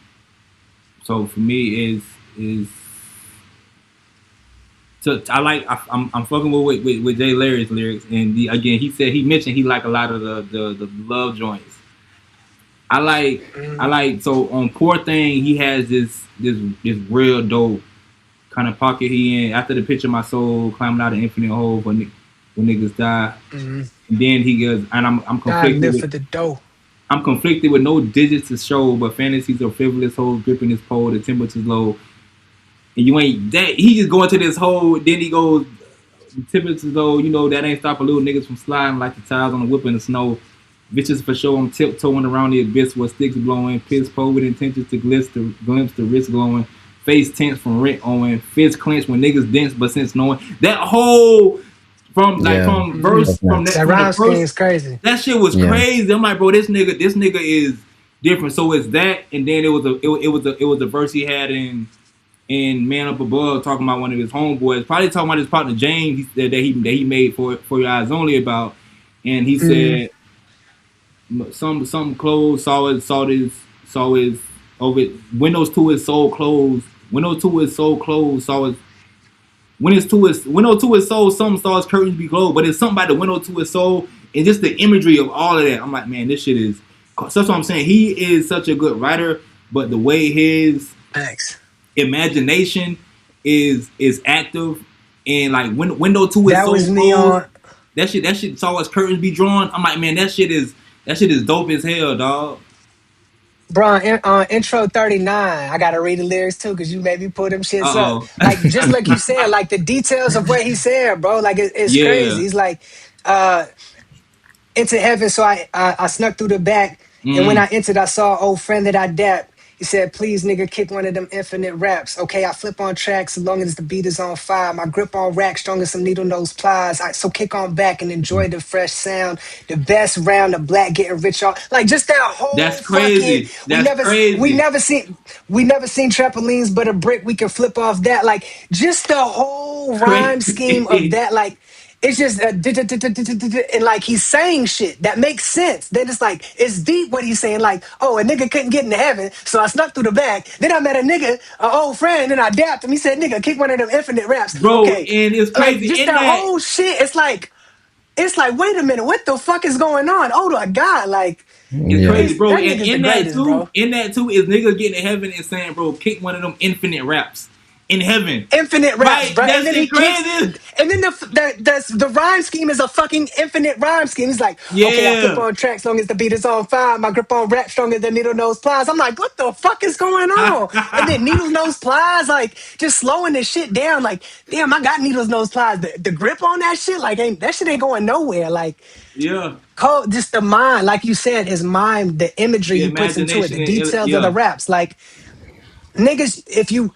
So for me is so I'm fucking with Jay Larry's lyrics, and again he mentioned he like a lot of the love joints. I Mm, like so on Poor Thing he has this real dope kind of pocket he in after the picture of my soul climbing out of infinite hole when niggas die, mm. and then he goes and God live for the dough. I'm conflicted with no digits to show, but fantasies are frivolous hoes gripping his pole, the temperature's low. And you ain't that he just going to this hole, then he goes temperatures low, you know, that ain't stopping little niggas from sliding like the tires on a whip in the snow. Bitches for sure, I'm tiptoeing around the abyss where sticks blowing, piss poor with intentions to glimpse the wrist glowing. face tense from Rick Owen, fist clench when niggas dance, but since knowing that whole Yeah, from Hmm. verse that's nuts. That from the rhyme scheme first is crazy. that shit was Yeah. crazy. I'm like, bro, this nigga is different. So it's that, and then it was a verse he had in Man Up Above talking about one of his homeboys, probably talking about his partner James that he made for Your Eyes Only about, and he Mm. said some clothes saw his over windows to his soul closed, windows to his soul closed, saw his window to his soul, some saw his curtains be closed, but it's something about the window to his soul and just the imagery of all of that. I'm like, man, this shit is. So that's what I'm saying. He is such a good writer, but the way his Thanks. imagination is active, and like window to his That soul was me closed. on. That shit saw his curtains be drawn. I'm like, man, that shit is dope as hell, dog. Bro, intro 39, I gotta read the lyrics too, because you made me pull them shits up. Uh Like, just oh. like you said, like the details of what he said, bro, like it's crazy. Yeah. He's like, uh, into heaven. So I snuck through the back. And when Mm. I entered, I saw an old friend that I dapped. He said, please, nigga, kick one of them infinite raps. Okay, I flip on tracks as long as the beat is on fire. My grip on rack strong as some needle nose plies. So kick on back and enjoy the fresh sound. The best round of black getting rich on. Like just that That's whole fucking crazy. we That's never we crazy. never seen we never seen trampolines but a brick we can flip off that. Like just the whole rhyme scheme of Crazy. that. Like it's just and like he's saying shit that makes sense. Then it's like it's deep what he's saying. Like, oh, a nigga couldn't get into heaven, so I snuck through the back. Then I met a nigga, an old friend, and I dapped him. He said, "Nigga, kick one of them infinite raps." Bro, Okay, and it's like crazy just in that that. whole shit. It's like, wait a minute, what the fuck is going on? Oh my god, like It's Yeah. crazy, this bro. that And nigga's the greatest, bro. in that too, is nigga getting to heaven and saying, bro, kick one of them infinite raps in heaven. Infinite raps, Right? bro. And That then he shit kicks, crazy. and then the rhyme scheme is a fucking infinite rhyme scheme. He's like, okay, I flip Yeah. on tracks long as the beat is on fire. My grip on rap stronger than needle nose plies. I'm like, what the fuck is going on? And then needle nose plies, like just slowing this shit down. Like, damn, I got needles nose plies. The grip on that shit, like, ain't that shit ain't going nowhere. Like, Yeah. Cole, just the mind, like you said, his mind, the imagery The he puts into it, imagination the details of the yeah. raps, like niggas, if you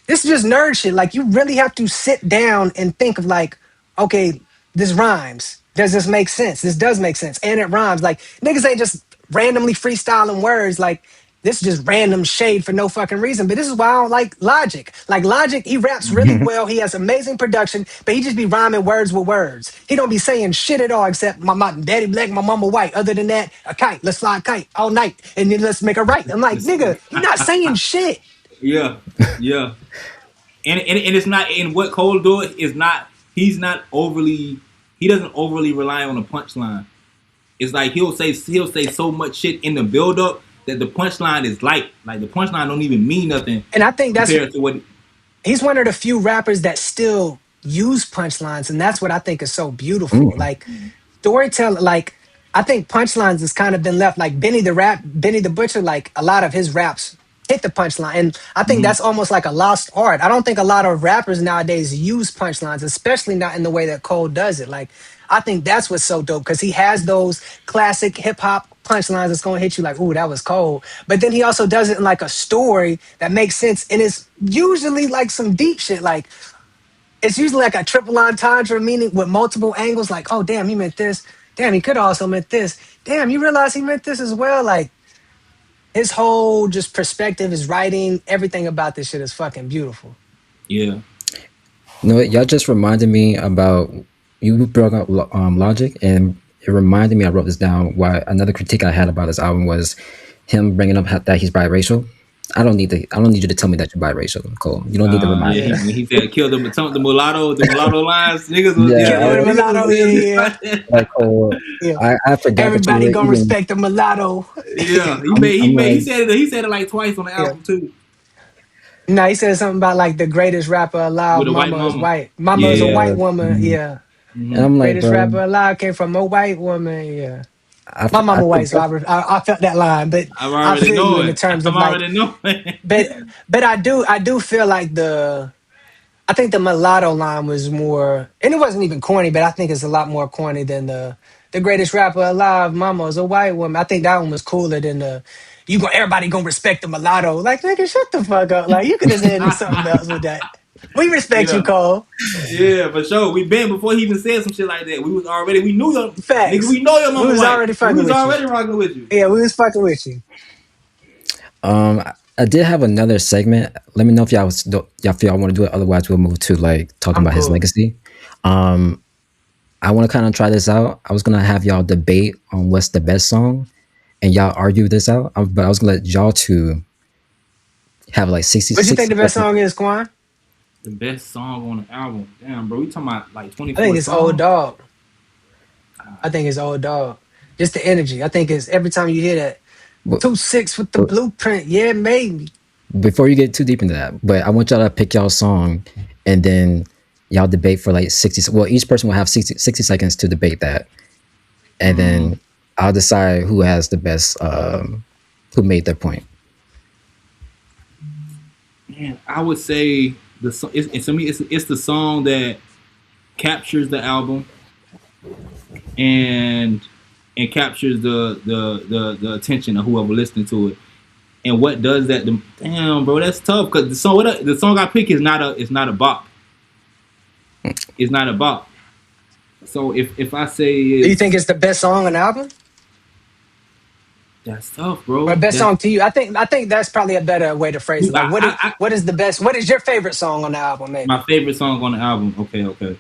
this is just nerd shit. Like you really have to sit down and think of like, okay, this rhymes. Does this make sense? This does make sense, and it rhymes. Like niggas ain't just randomly freestyling words. Like this is just random shade for no fucking reason. But this is why I don't like Logic. Like Logic, he raps really well. He has amazing production, but he just be rhyming words with words. He don't be saying shit at all except my daddy black, my mama white. Other than that, a kite. Let's fly a kite all night, and then let's make a right. I'm like, nigga, you're not saying shit. Yeah. Yeah. And it's not, and what Cole do is not, he doesn't overly rely on a punchline. It's like he'll say so much shit in the build up that the punchline is light. Like the punchline don't even mean nothing And I think that's compared to what. he's one of the few rappers that still use punchlines, and that's what I think is so beautiful. Mm. Like storytelling, like I think punchlines has kind of been left. Like Benny the Butcher, like a lot of his raps hit the punchline, and I think Mhm. that's almost like a lost art. I don't think a lot of rappers nowadays use punchlines, especially not in the way that Cole does it. Like I think that's what's so dope because he has those classic hip hop punchlines that's gonna hit you like, ooh, that was cold. But then he also does it in like a story that makes sense, and it's usually like some deep shit. Like it's usually like a triple entendre, meaning with multiple angles. Like, oh damn, he meant this. Damn, he could also meant this. Damn, you realize he meant this as well. Like his whole just perspective, his writing, everything about this shit is fucking beautiful. Yeah. You know what? Y'all just reminded me about you brought up Logic, and it reminded me. I wrote this down. Why another critique I had about this album was him bringing up that he's biracial. I don't need you to tell me that you're biracial, Cole. You don't need to remind Yeah. me. Yeah. When he said kill the mulatto lines, niggas was Yeah, Killer the mulatto. Yeah, yeah, like Cole. yeah. I forgot that you Everybody were gonna even. respect the mulatto. yeah. He I'm, made he I'm made like, he said it like twice on the Yeah. album too No, he said something about like the greatest rapper alive. with a white Mama is mama. white. Mama is a Yeah. white yeah, woman. mhm. Yeah. And Hmm. I'm like, Greatest bro, rapper alive came from a white woman. Yeah. My I mama white, so forgot. I felt that line, but I'm I already feel you in the knowing. terms of I'm like, already knowing. but I do feel like I think the mulatto line was more, and it wasn't even corny, but I think it's a lot more corny than the greatest rapper alive. Mama is a white woman. I think that one was cooler than everybody gonna respect the mulatto. Like, nigga, shut the fuck up. Like, you could have said something else with that. We respect you, Yeah. Cole. Yeah, for sure. We been before he even said some shit like that. We knew your nigga. Facts. We know your We mama was white. already We fucking was with you. already rocking with you. Yeah, we was fucking with you. I did have another segment. Let me know if y'all feel y'all want to do it. Otherwise, we'll move to like talking I'm about his cool. legacy. I want to kind of try this out. I was gonna have y'all debate on what's the best song, and y'all argue this out. But I was gonna let y'all two have like 60, What you think 60 the best seconds. song is, Kwon? The best song on the album. Damn, bro. We talking about like I think 24 it's Old songs. Dog. I think it's Old Dog. Just the energy. I think it's every time you hear that But, 2-6 with the but blueprint. Yeah, maybe. before you get too deep into that, but I want y'all to pick y'all song, and then y'all debate for like 60. Well, each person will have 60 seconds to debate that, and then I'll decide who has the best, who made their point. Man, I would say the song. It's to me. It's the song that captures the album and captures the attention of whoever listening to it. And what does that? Damn, bro, that's tough because the song I pick is not a bop. It's not a bop. So if I say Do you think it's it's the best song on the album? that's tough, Or bro. best That's song to you? I think that's probably a better way to phrase it. Like, what is the best? What is your favorite song on the album? Maybe my favorite song on the album. Okay.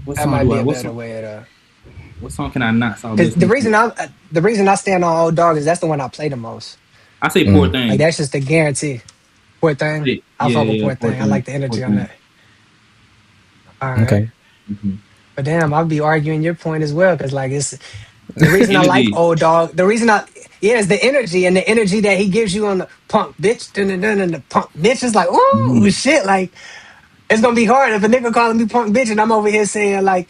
What that song might do be I? a better way to. What song can I not stop Because listening to? the reason I stand on Old Dog is that's the one I play the most. I say Poor Mm, Like, Thing. that's just a guarantee. Poor thing. I fuck with Yeah, Poor Poor thing. I Thing. like the Poor energy on Thing. that. All right. okay. Mm-hmm. But damn, I'll be arguing your point as well. Cause like it's the reason I like Energy. Old Dog. The reason yeah, is the energy and the energy that he gives you on the punk bitch. And the punk bitch is like, ooh, Mm-hmm. shit. Like, it's gonna be hard if a nigga calling me punk bitch and I'm over here saying like,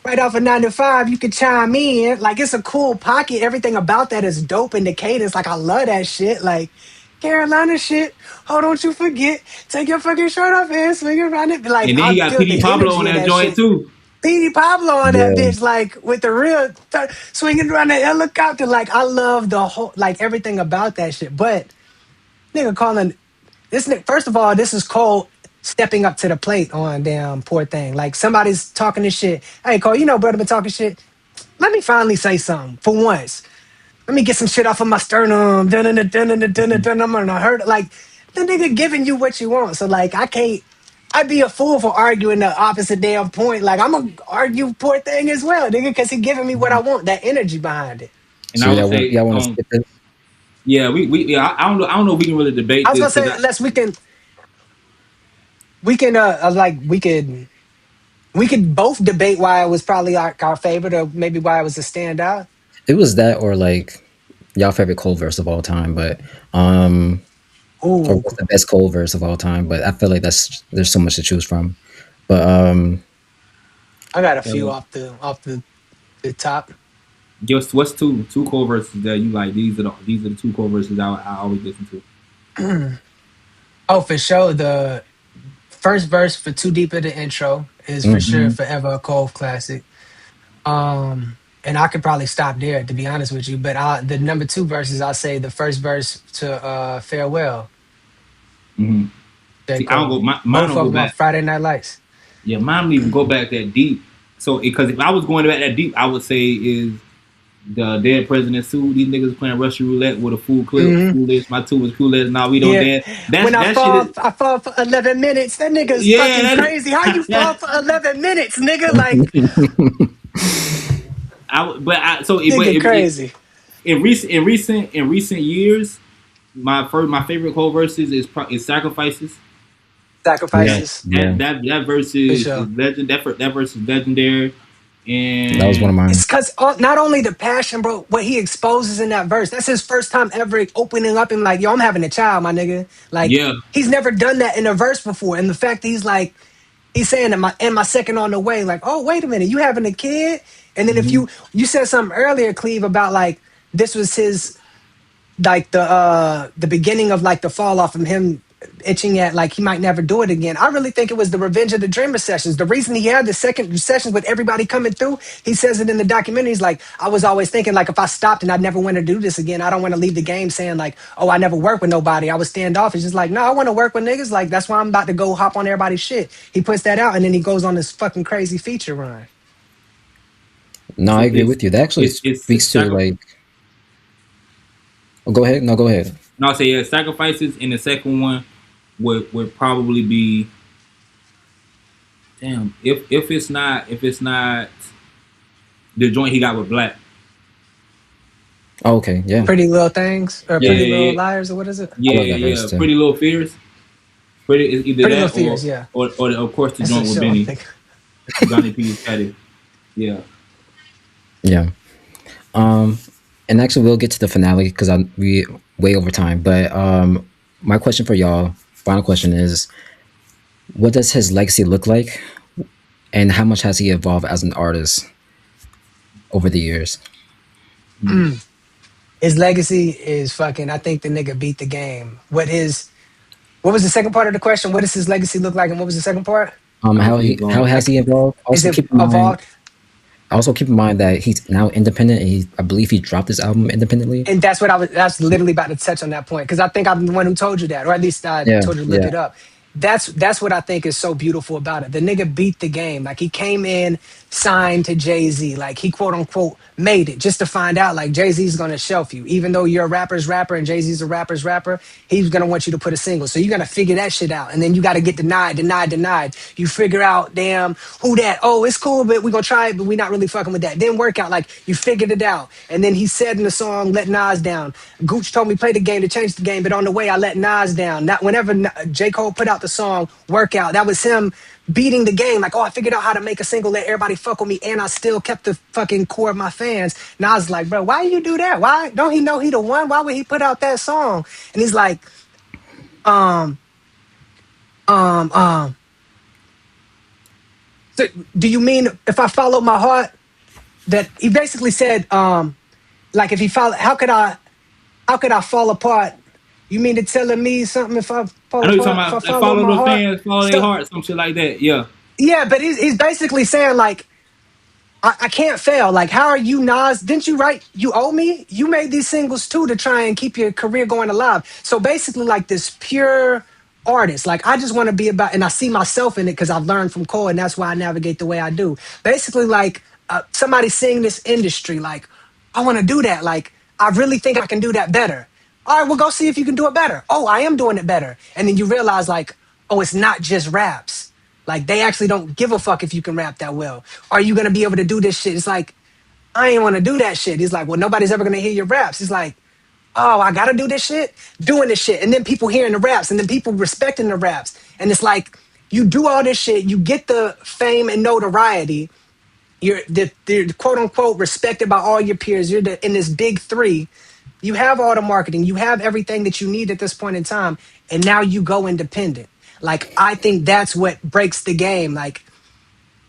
right off of 9 to 5, you could chime in. Like, it's a cool pocket. Everything about that is dope in the cadence. Like, I love that shit. Like, Carolina shit. Oh, don't you forget. Take your fucking shirt off and swing around it. Like, And then I he got feel PD the Pablo on energy of that that joint shit. too. Petey Pablo on that Yeah. bitch, like with the real swinging around the helicopter. Like, I love the whole, like everything about that shit. But nigga calling this nigga, first of all, this is Cole stepping up to the plate on damn Poor Thing. Like, somebody's talking this shit. Hey, Cole, you know, brother been talking shit. Let me finally say something for once. Let me get some shit off of my sternum. Dun dun dun dun dun dun dun. I'm gonna hurt. Like, the nigga giving you what you want. So like, I can't. I'd be a fool for arguing the opposite damn point. Like, I'm gonna argue Poor Thing as well, nigga, because he giving me what I want. That energy behind it. And So I would say, y'all want to skip this? yeah, we yeah. I don't know if we can really I debate was this gonna because say, unless we can both debate why it was probably our favorite, or maybe why it was a standout. It was that, or like y'all favorite Cole verse of all time, but or Ooh, what's the best Cole verse of all time? But I feel like there's so much to choose from. But I got a few uh, off the top. just what's two core verses that you like? These are the two core verses I always listen to. Oh, for sure. The first verse for Too Deep in the intro is for mm, sure Mm-hmm. forever a Cove classic. And I could probably stop there to be honest with you. But the number two verses, I'll say the first verse to Farewell, Mm-hmm. J. See, I don't Cole. go. Mine Both don't of go them off back. Friday Night Lights. Yeah, mine don't even go back that deep. So, because if I was going back that deep, I would say is the dead president suit. These niggas playing Russian roulette with a full clip. Hmm. Foolish. My two was clueless. Nah, we don't Yeah. dance. When I That shit fall, is. I fall for 11 minutes. That nigga's Yeah, fucking crazy. How you fall that. for 11 minutes, nigga? Like, nigga crazy. In recent years, my favorite Cole verses is sacrifices. yeah, That Sacrifices, yeah, that verse for is sure. legend. That verse is legendary. that was one And of It's mine. because not only the passion, bro, what he exposes in that verse. That's his first time ever opening up and like, yo, I'm having a child, my nigga. Like, yeah. he's never done that in a verse before. And the fact that he's saying that my second on the way, like, oh, wait a minute, you having a kid? And then if Mm-hmm. you said something earlier, Cleve, about like this was his like the beginning of like the fall off from him itching at like he might never do it again. I really think it was the Revenge of the Dreamer sessions. The reason he had the second sessions with everybody coming through, he says it in the documentary. He's like, I was always thinking like if I stopped and I'd never want to do this again, I don't want to leave the game saying like, oh, I never work with nobody. I was standoffish. Just like, no, I want to work with niggas. Like that's why I'm about to go hop on everybody's shit. He puts that out and then he goes on this fucking crazy feature run. No, I So agree with you. That actually it's speaks to like. Oh, go ahead. No, go ahead. no, I say yeah, sacrifices, and the second one would probably be damn if it's not the joint he got with Black. Oh, okay, yeah, Pretty Little Things or Yeah, Pretty yeah, Little yeah, Liars or what is it? I yeah, love yeah, that verse yeah. too. Pretty Little Fears. Pretty is either Pretty Little that Fears, yeah. or of course the That's the joint with show I'm Benny, thinking. Johnny P's Caddy. Yeah. Yeah. Um, and actually, we'll get to the finale because we way over time. But my question for y'all, final question is, what does his legacy look like, and how much has he evolved as an artist over the years? His legacy is fucking. I think the nigga beat the game. What was the second part of the question? What does his legacy look like? And what was the second part? How is he How going? has he evolved? Is Also it keep in mind. evolved? Also keep in mind that he's now independent. And I believe he dropped his album independently. And that's what I was. That's literally about to touch on that point because I think I'm the one who told you that, or at least I Yeah, told you to look yeah, it up. That's what I think is so beautiful about it. The nigga beat the game. Like he came in, signed to Jay-Z. Like he quote unquote made it just to find out like Jay-Z's gonna shelf you. Even though you're a rapper's rapper and Jay-Z's a rapper's rapper, he's gonna want you to put a single. So you gotta figure that shit out. And then you gotta get denied. You figure out, damn, who that? Oh, it's cool, but we gonna try it, but we not really fucking with that. Then work out. Like you figured it out. And then he said in the song, Let Nas Down. Gooch told me play the game to change the game, but on the way I let Nas down. Not whenever J. Cole put out the song Workout, that was him beating the game. Like, oh, I figured out how to make a single, let everybody fuck with me, and I still kept the fucking core of my fans. Nas like, bro, why you do that? Why don't he know he the one? Why would he put out that song? And he's like, um, um, um. So do you mean if I followed my heart? That he basically said, like if he follow, how could I fall apart? You mean to telling me something if I fall I know you're talking apart, if I about like follow follow my the heart? fans, follow their Stuff. heart, some shit like that. Yeah. Yeah, but he's basically saying like I can't fail. Like, how are you, Nas? Didn't you write? You owe me. You made these singles too to try and keep your career going alive. So basically, like this pure artist. Like, I just want to be about, and I see myself in it because I've learned from Cole, and that's why I navigate the way I do. Basically, like somebody seeing this industry, like I want to do that. Like, I really think I can do that better. All right, well, go see if you can do it better. Oh, I am doing it better. And then you realize, like, oh, it's not just raps. Like they actually don't give a fuck if you can rap that well. Are you gonna be able to do this shit? It's like, I ain't wanna do that shit. He's like, well, nobody's ever gonna hear your raps. He's like, oh, I gotta do this shit, doing this shit. And then people hearing the raps and then people respecting the raps. And it's like, you do all this shit, you get the fame and notoriety, you're the quote unquote respected by all your peers. You're in this big three. You have all the marketing. You have everything that you need at this point in time. And now you go independent. Like, I think that's what breaks the game. Like,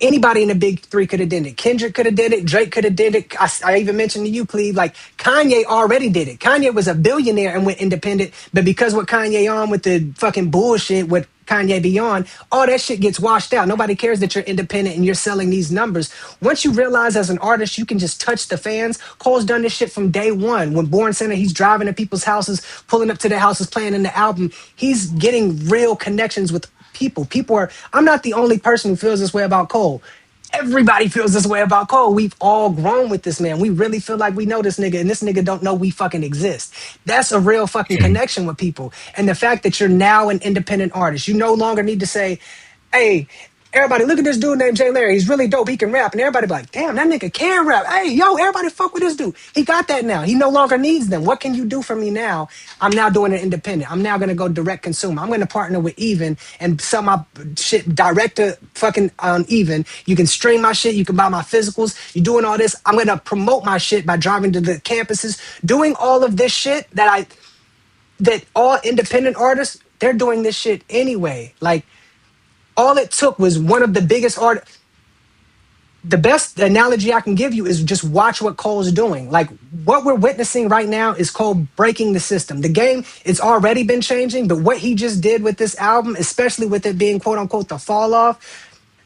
anybody in the big three could have done it. Kendrick could have did it. Drake could have did it. I even mentioned to you, Cleve, like Kanye already did it. Kanye was a billionaire and went independent, but because what Kanye on with the fucking bullshit with Kanye Beyond, all that shit gets washed out. Nobody cares that you're independent and you're selling these numbers. Once you realize as an artist you can just touch the fans, Cole's done this shit from day one. When Born Center, he's driving to people's houses, pulling up to their houses, playing in the album. He's getting real connections with people. People are, I'm not the only person who feels this way about Cole. Everybody feels this way about Cole. We've all grown with this man. We really feel like we know this nigga, and this nigga don't know we fucking exist. That's a real fucking connection with people. And the fact that you're now an independent artist, you no longer need to say, hey, everybody, look at this dude named Jay Larry. He's really dope. He can rap. And everybody be like, damn, that nigga can rap. Hey, yo, everybody fuck with this dude. He got that now. He no longer needs them. What can you do for me now? I'm now doing it independent. I'm now going to go direct consumer. I'm going to partner with Even and sell my shit direct to fucking Even. You can stream my shit. You can buy my physicals. You're doing all this. I'm going to promote my shit by driving to the campuses, doing all of this shit that all independent artists, they're doing this shit anyway. Like, all it took was one of the biggest artists. the best analogy I can give you is just watch what Cole's doing. Like what we're witnessing right now is Cole breaking the system. The game, it's already been changing, but what he just did with this album, especially with it being quote unquote the fall off,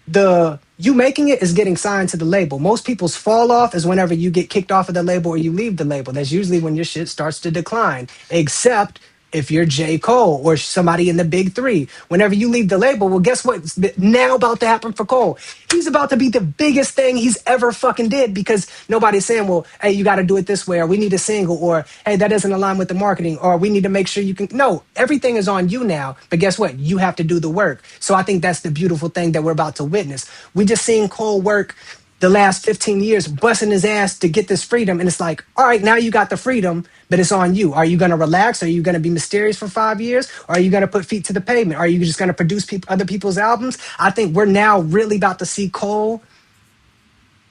the you making it is getting signed to the label. Most people's fall off is whenever you get kicked off of the label or you leave the label. That's usually when your shit starts to decline. Except if you're J. Cole or somebody in the big three. Whenever you leave the label, well, guess what's now about to happen for Cole? He's about to be the biggest thing he's ever fucking did because nobody's saying, well, hey, you got to do it this way, or we need a single, or hey, that doesn't align with the marketing, or we need to make sure you can. No, everything is on you now. But guess what? You have to do the work. So I think that's the beautiful thing that we're about to witness. We just seen Cole work the last 15 years busting his ass to get this freedom. And it's like, all right, now you got the freedom, but it's on you. Are you going to relax? Are you going to be mysterious for 5 years? Or are you going to put feet to the pavement? Are you just going to produce other people's albums? I think we're now really about to see Cole.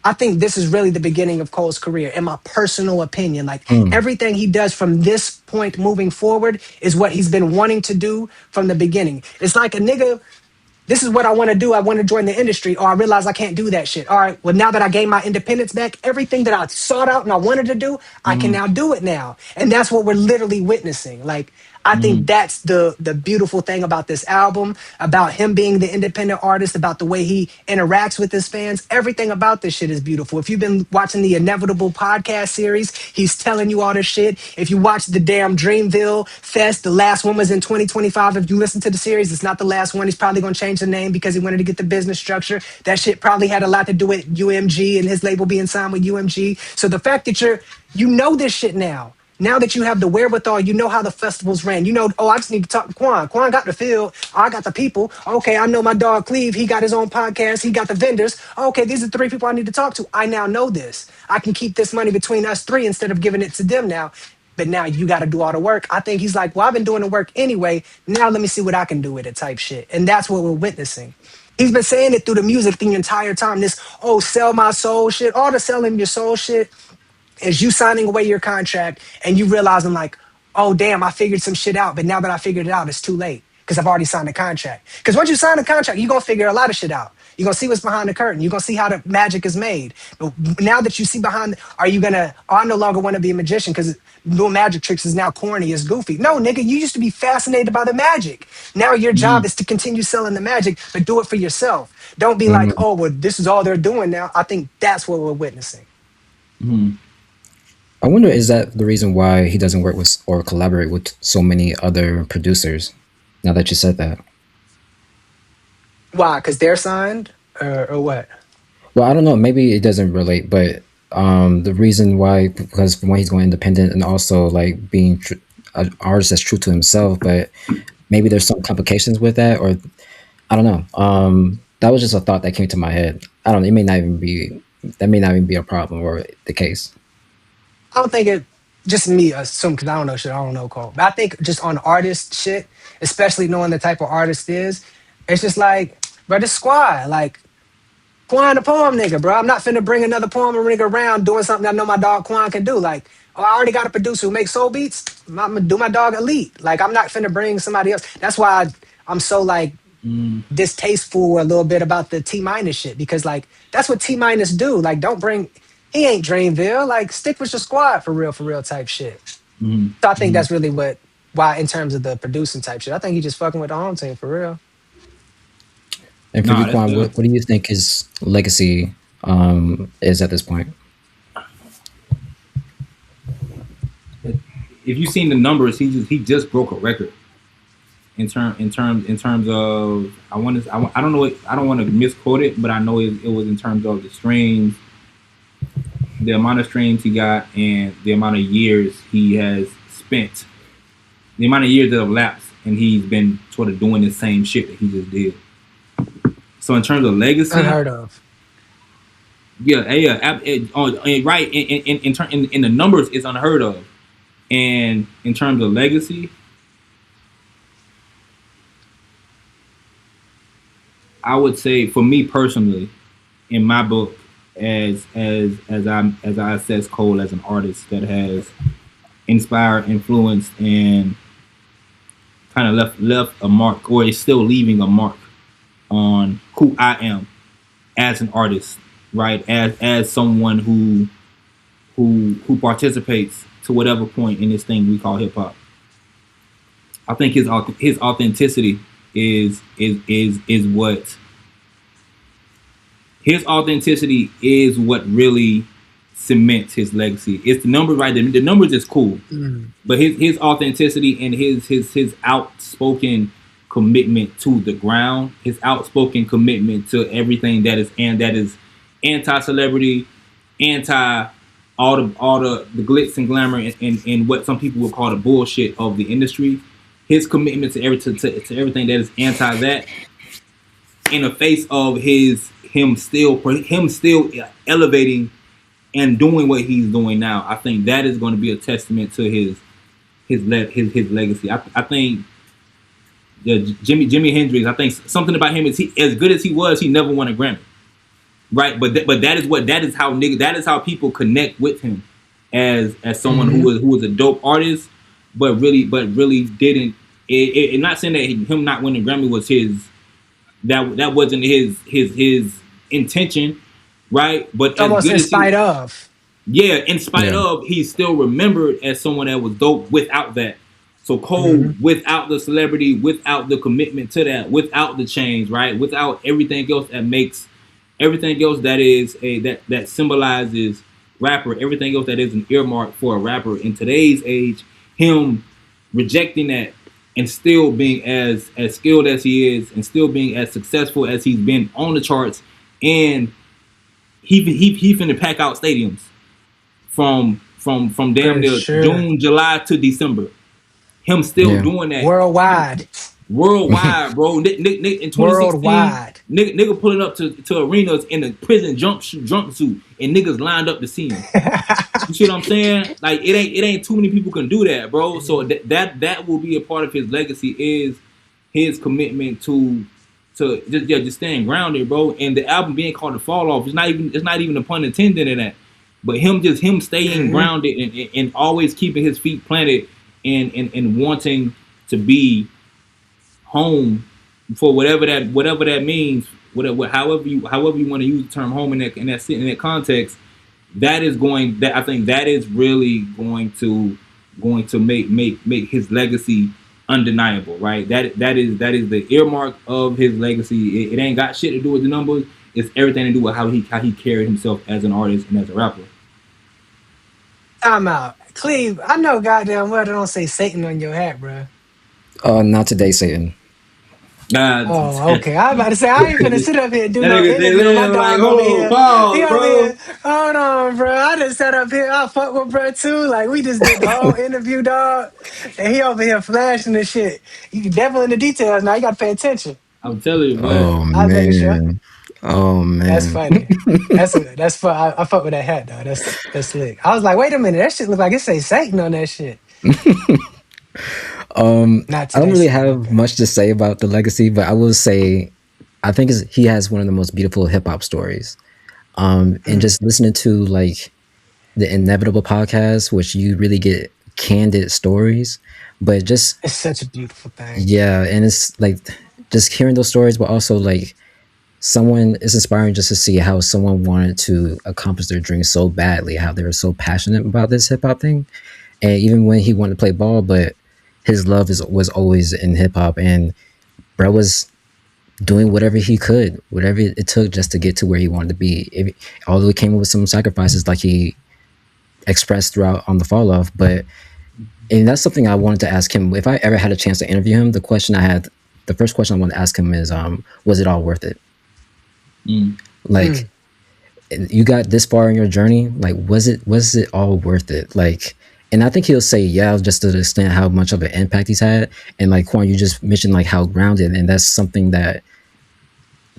I think this is really the beginning of Cole's career, in my personal opinion. Like Mm. everything he does from this point moving forward is what he's been wanting to do from the beginning. It's like a nigga, this is what I want to do. I want to join the industry, or I realize I can't do that shit. All right, well, now that I gained my independence back, everything that I sought out and I wanted to do, I can Mm-hmm. now do it now. And that's what we're literally witnessing. Like, I Mm-hmm. think that's the beautiful thing about this album, about him being the independent artist, about the way he interacts with his fans. Everything about this shit is beautiful. If you've been watching the Inevitable podcast series, he's telling you all this shit. If you watch the damn Dreamville Fest, the last one was in 2025. If you listen to the series, it's not the last one. He's probably going to change the name because he wanted to get the business structure. That shit probably had a lot to do with UMG and his label being signed with UMG. So the fact that you know this shit now. Now that you have the wherewithal, you know how the festivals ran. You know, oh, I just need to talk to Kwon. Kwon got the field. I got the people. Okay, I know my dog Cleve. He got his own podcast. He got the vendors. Okay, these are three people I need to talk to. I now know this. I can keep this money between us three instead of giving it to them now. But now you got to do all the work. I think he's like, well, I've been doing the work anyway. Now let me see what I can do with it type shit. And that's what we're witnessing. He's been saying it through the music the entire time. This, oh, sell my soul shit, all the selling your soul shit is you signing away your contract and you realizing like, oh damn, I figured some shit out, but now that I figured it out, it's too late because I've already signed a contract. Because once you sign a contract, you're gonna figure a lot of shit out. You're gonna see what's behind the curtain. You're gonna see how the magic is made. But now that you see behind, are you gonna? Oh, I no longer want to be a magician because doing magic tricks is now corny, is goofy. No, nigga, you used to be fascinated by the magic. Now your job is to continue selling the magic, but do it for yourself. Don't be like, Mm. oh, well, this is all they're doing now. I think that's what we're witnessing. Mm-hmm. I wonder, is that the reason why he doesn't work with or collaborate with so many other producers? Now that you said that. Why? Because they're signed, or what? Well, I don't know. Maybe it doesn't relate, but the reason why, because when he's going independent and also like being an artist that's true to himself, but maybe there's some complications with that, or I don't know. That was just a thought that came to my head. I don't know. It may not even be that may not even be a problem or the case. I don't think it. Just me assume because I don't know shit. I don't know Cole, but I think just on artist shit, especially knowing the type of artist is, it's just like, bro, this squad like. Quan the poem nigga, bro. I'm not finna bring another poem nigga around doing something I know my dog Quan can do. Like, oh, I already got a producer who makes soul beats. I'm gonna do my dog elite. Like, I'm not finna bring somebody else. That's why I'm so like distasteful a little bit about the T minus shit because like that's what T minus do. Like, don't bring he ain't Dreamville. Like, stick with your squad for real type shit. So I think Mm-hmm. that's really what why in terms of the producing type shit. I think he just fucking with the home team for real. And for you, Nah, that's Quan, good. what do you think his legacy is at this point? If you've seen the numbers, he just broke a record in terms of I don't know I don't want to misquote it, but I know it was in terms of the streams, the amount of streams he got, and the amount of years he has spent, the amount of years that have lapsed, and he's been sort of doing the same shit that he just did. So in terms of legacy, Unheard of. right, in the numbers, it's unheard of. And in terms of legacy, I would say for me personally, in my book, as I assess Cole as an artist that has inspired, influenced, and kind of left a mark, or is still leaving a mark on who I am as an artist. right? As someone who participates to whatever point in this thing we call hip hop. I think his authenticity is what his authenticity is what really cements his legacy. It's the numbers, right? The numbers is cool, Mm. but his authenticity and his outspoken commitment to the ground, his outspoken commitment to everything that is anti celebrity, anti all the glitz and glamour and what some people would call the bullshit of the industry. His commitment to everything that is anti that, in the face of him still elevating and doing what he's doing now. I think that is going to be a testament to his legacy. I think Jimi Hendrix. I think something about him is he, as good as he was, he never won a Grammy, right? But that is how that is how people connect with him as someone Hmm. who was a dope artist, but really didn't. Not saying that him not winning Grammy was his, that wasn't his intention, right? But It's as almost good in as he, spite of. yeah, in spite Yeah. of, he's still remembered as someone that was dope without that. So Cole, Hmm. without the celebrity, without the commitment to that, without the change, right? Without everything else that makes everything else that is a that symbolizes rapper, everything else that is an earmark for a rapper in today's age, him rejecting that and still being as skilled as he is and still being as successful as he's been on the charts, and he finna pack out stadiums from damn For near sure. June, July to December. Him still Yeah. doing that Worldwide. worldwide, bro. Nick in 2016, Worldwide. nigga pulling up to arenas in a prison jumpsuit, and niggas lined up to see him. You see what I'm saying? Like it ain't too many people can do that, bro. So that will be a part of his legacy, is his commitment to just staying grounded, bro. And the album being called the Fall Off, it's not even a pun intended in that. But him staying Hmm. grounded and always keeping his feet planted and wanting to be home for whatever that means, whatever however you want to use the term home in that context. That I think that is really going to make his legacy undeniable, right? That is the earmark of his legacy. It ain't got shit to do with the numbers. It's everything to do with how he carried himself as an artist and as a rapper. Time out. Cleve, I know goddamn well they don't say Satan on your hat, bro. Not today, Satan. Nah, Oh, okay. I was about to say I ain't finna sit up here and do that no nigga Jay interview. My Lin like, dog over hold on, here. He pause, over bro. here. Hold on, bro. I just sat up here. I fuck with bro too. Like we just did the whole interview, dog. And he over here flashing and shit. You definitely in the details now. You gotta pay attention. I'm telling you, but Oh I was making sure. man. Oh That's man. funny. That's fun. I fuck with that hat though. That's slick. I was like, wait a minute, that shit look like it say Satan on that shit. Not I don't today, really Satan. have Okay. much to say about the legacy, but I will say I think he has one of the most beautiful hip hop stories. And Mm. just listening to like the Inevitable podcast, which you really get candid stories, but just It's such a beautiful thing. yeah, and it's like just hearing those stories, but also like someone is inspiring just to see how someone wanted to accomplish their dreams so badly, how they were so passionate about this hip hop thing, and even when he wanted to play ball, but his love was always in hip hop, and bro was doing whatever he could, whatever it took just to get to where he wanted to be. Although it came with some sacrifices, like he expressed throughout on the fall off, but and that's something I wanted to ask him. If I ever had a chance to interview him, the first question I want to ask him is, was it all worth it? mm, Like, Mm. you got this far in your journey, like was it all worth it? Like, and I think he'll say yeah, just to understand how much of an impact he's had. And like Kwon, you just mentioned like how grounded, and that's something that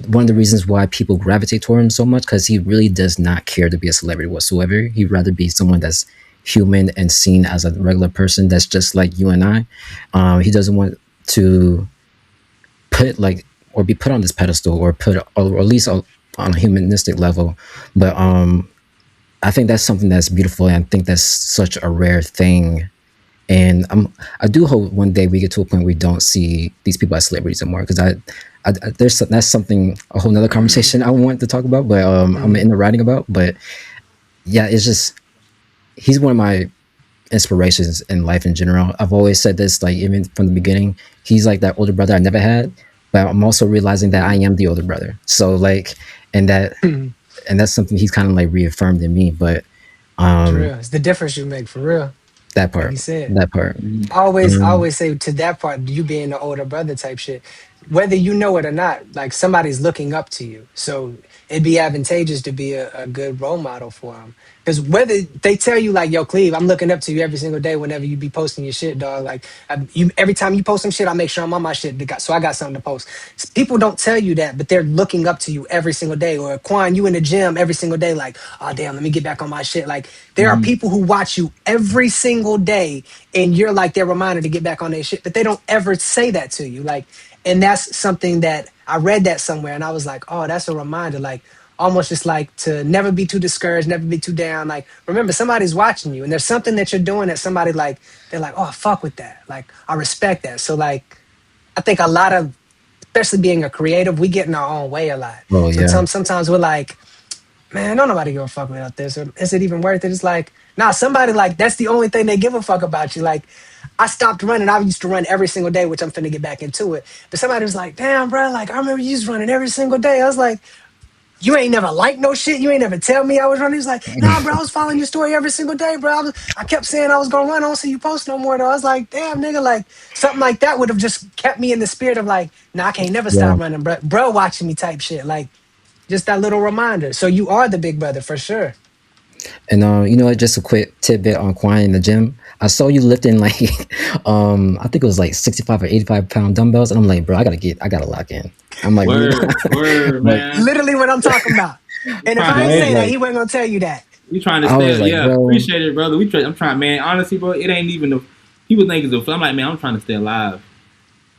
one of the reasons why people gravitate toward him so much, because he really does not care to be a celebrity whatsoever. He'd rather be someone that's human and seen as a regular person that's just like you and I. He doesn't want to put like or be put on this pedestal or put or at least on a humanistic level. But I think that's something that's beautiful, and I think that's such a rare thing And I do hope one day we get to a point where we don't see these people as celebrities anymore. Because that's something, a whole nother conversation I want to talk about, but I'm in the writing about. But yeah, it's just he's one of my inspirations in life in general. I've always said this, like even from the beginning, he's like that older brother I never had, but I'm also realizing that I am the older brother. So like, and that and that's something he's kind of like reaffirmed in me. But For um real. It's the difference you make, for real. that Like part, you said. that part. Mhm. I Um, always say to that part, you being the older brother type shit, whether you know it or not, like somebody's looking up to you. So it'd be advantageous to be a good role model for them. Because whether they tell you like, yo, Cleve, I'm looking up to you every single day whenever you be posting your shit, dog. Like every time you post some shit, I make sure I'm on my shit. So I got something to post. People don't tell you that, but they're looking up to you every single day. Or Kwon, you in the gym every single day, like, oh damn, let me get back on my shit. Like there are Mhm. people who watch you every single day and you're like their reminder to get back on their shit, but they don't ever say that to you. Like, and that's something that I read that somewhere and I was like, oh, that's a reminder. Like almost just like to never be too discouraged, never be too down. Like, remember somebody's watching you and there's something that you're doing that somebody like, they're like, oh, I fuck with that. Like, I respect that. So like, I think a lot of, especially being a creative, we get in our own way a lot. oh So yeah, sometimes we're like, man, don't nobody give a fuck about this. Or is it even worth it? It's like, nah, somebody like that's the only thing they give a fuck about you. Like, I stopped running. I used to run every single day, which I'm finna get back into it. But somebody was like, damn, bro, like I remember you was running every single day. I was like, you ain't never like no shit. You ain't never tell me I was running. He's like, nah, bro, I was following your story every single day, bro. I kept saying I was gonna run. I don't see you post no more though. I was like, damn, nigga, like something like that would have just kept me in the spirit of like, nah, I can't never yeah. stop running, bro watching me type shit. Like just that little reminder. So you are the big brother for sure. And you know what? Just a quick tidbit on Kwon in the gym. I saw you lifting like, I think it was like 65 or 85 pound dumbbells, and I'm like, bro, I gotta lock in. I'm like, Word, like, man. Literally what I'm talking about. We And if trying I to, ain't right, say that, man. like he wasn't gonna tell you that. We trying to I was stay. like, Yeah, bro, appreciate it, brother. I'm trying, man. Honestly, bro, it ain't even the people think it's a. I'm like, man, I'm trying to stay alive,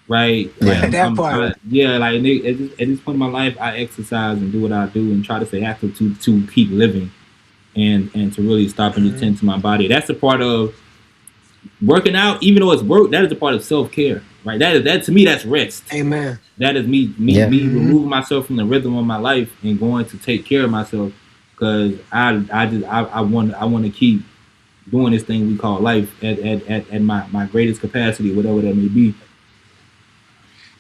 right? Like, yeah, That part. yeah, like at this point in my life, I exercise and do what I do and try to stay active to keep living and to really stop and Mhm. attend to my body. That's a part of working out, even though it's work. That is a part of self care, right? That to me, that's rest. Amen. That is yeah. me Hmm. removing myself from the rhythm of my life and going to take care of myself because I want to keep doing this thing we call life at my greatest capacity, whatever that may be.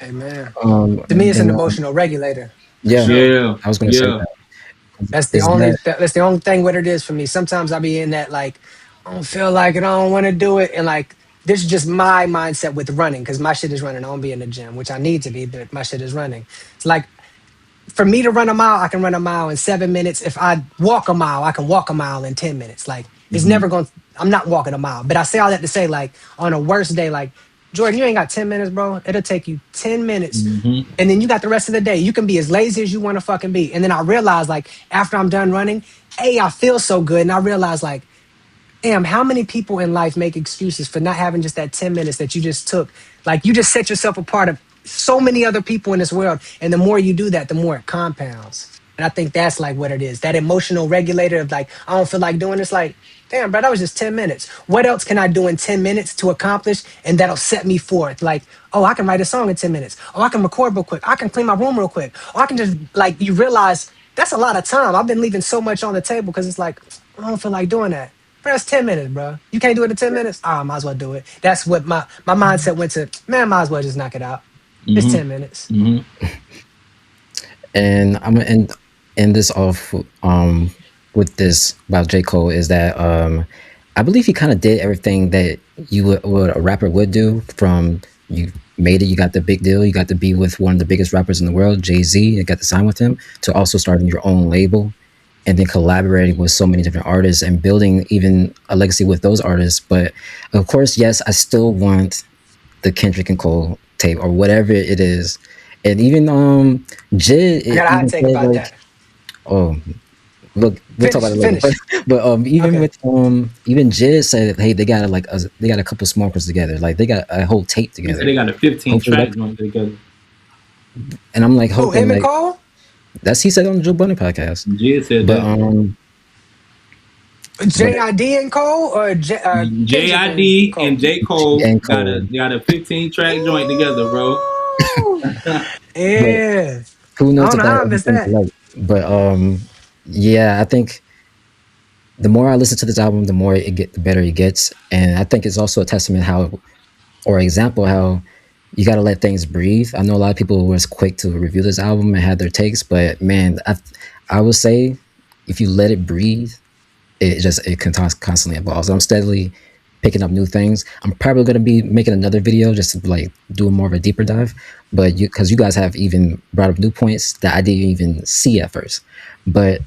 Amen. Um, To me, it's an and emotional regulator for yeah, sure. Yeah, I was gonna say yeah. that. That's Is that the only thing what it is for me. Sometimes I be in that like I don't feel like it, I don't want to do it, and like this is just my mindset with running because my shit is running. I don't be in the gym, which I need to be, but my shit is running. It's like for me to run a mile, I can run a mile in 7 minutes. If I walk a mile, I can walk a mile in 10 minutes. Like it's Mm-hmm. never going. I'm not walking a mile, but I say all that to say, like on a worst day, like Jordan, you ain't got 10 minutes, bro. It'll take you 10 minutes, Mm-hmm. and then you got the rest of the day. You can be as lazy as you want to fucking be. And then I realize, like after I'm done running, I feel so good, and I realize, like damn, how many people in life make excuses for not having just that 10 minutes that you just took? Like you just set yourself apart of so many other people in this world. And the more you do that, the more it compounds. And I think that's like what it is. That emotional regulator of like, I don't feel like doing this. Like, damn, bro, that was just 10 minutes. What else can I do in 10 minutes to accomplish? And that'll set me forth. Like, oh, I can write a song in 10 minutes. Oh, I can record real quick. I can clean my room real quick. Oh, I can just like, you realize that's a lot of time. I've been leaving so much on the table because it's like, I don't feel like doing that. Bro, that's 10 minutes, bro. You can't do it in 10 minutes? Ah, I might as well do it. That's what my mindset went to, man, might as well just knock it out. It's Mm-hmm. 10 minutes. Mm-hmm. and I'm gonna end this off with this about J. Cole is that I believe he kind of did everything that what a rapper would do. From you made it, you got the big deal, you got to be with one of the biggest rappers in the world, Jay-Z, you got to sign with him, to also starting your own label and then collaborating with so many different artists and building even a legacy with those artists. But of course, yes, I still want the Kendrick and Cole tape or whatever it is. And even Jid I got a hot even take said about like, that. oh, look, we'll talk about Finish, it later. But finish. even Okay. with even Jid said, hey, they got a couple smokers together, like they got a whole tape He said together. they got a 15 Hopefully that, track joint together. and I'm like Who, hoping him and like Cole? that's he said on the Joe Budden podcast. Jid said But that. But JID and Cole or Kendrick and JID Cole? and J Cole and got Cole. a 15 track joint together, bro. Ooh, But yeah. who I knows don't if know that how I ever missed comes to that. light? But yeah, I think the more I listen to this album, the better it gets, and I think it's also a testament how, or example how, you got to let things breathe. I know a lot of people was quick to review this album and had their takes, but man, I would say if you let it breathe, it constantly evolves. I'm steadily picking up new things. I'm probably going to be making another video just to like do more of a deeper dive, but because you guys have even brought up new points that I didn't even see at first. But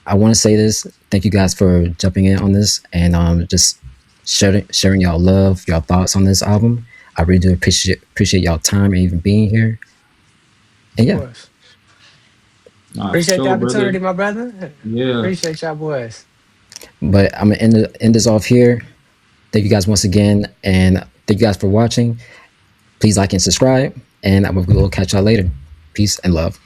I want to say this: thank you guys for jumping in on this and just sharing y'all love, y'all thoughts on this album. I really do appreciate y'all time and even being here. And Of yeah, course. Nah, for Appreciate the sure, brother. opportunity, my brother. Yeah. Appreciate y'all boys. but I'm gonna end this off here. Thank you guys once again, and thank you guys for watching. Please like and subscribe, and we'll catch y'all later. Peace and love.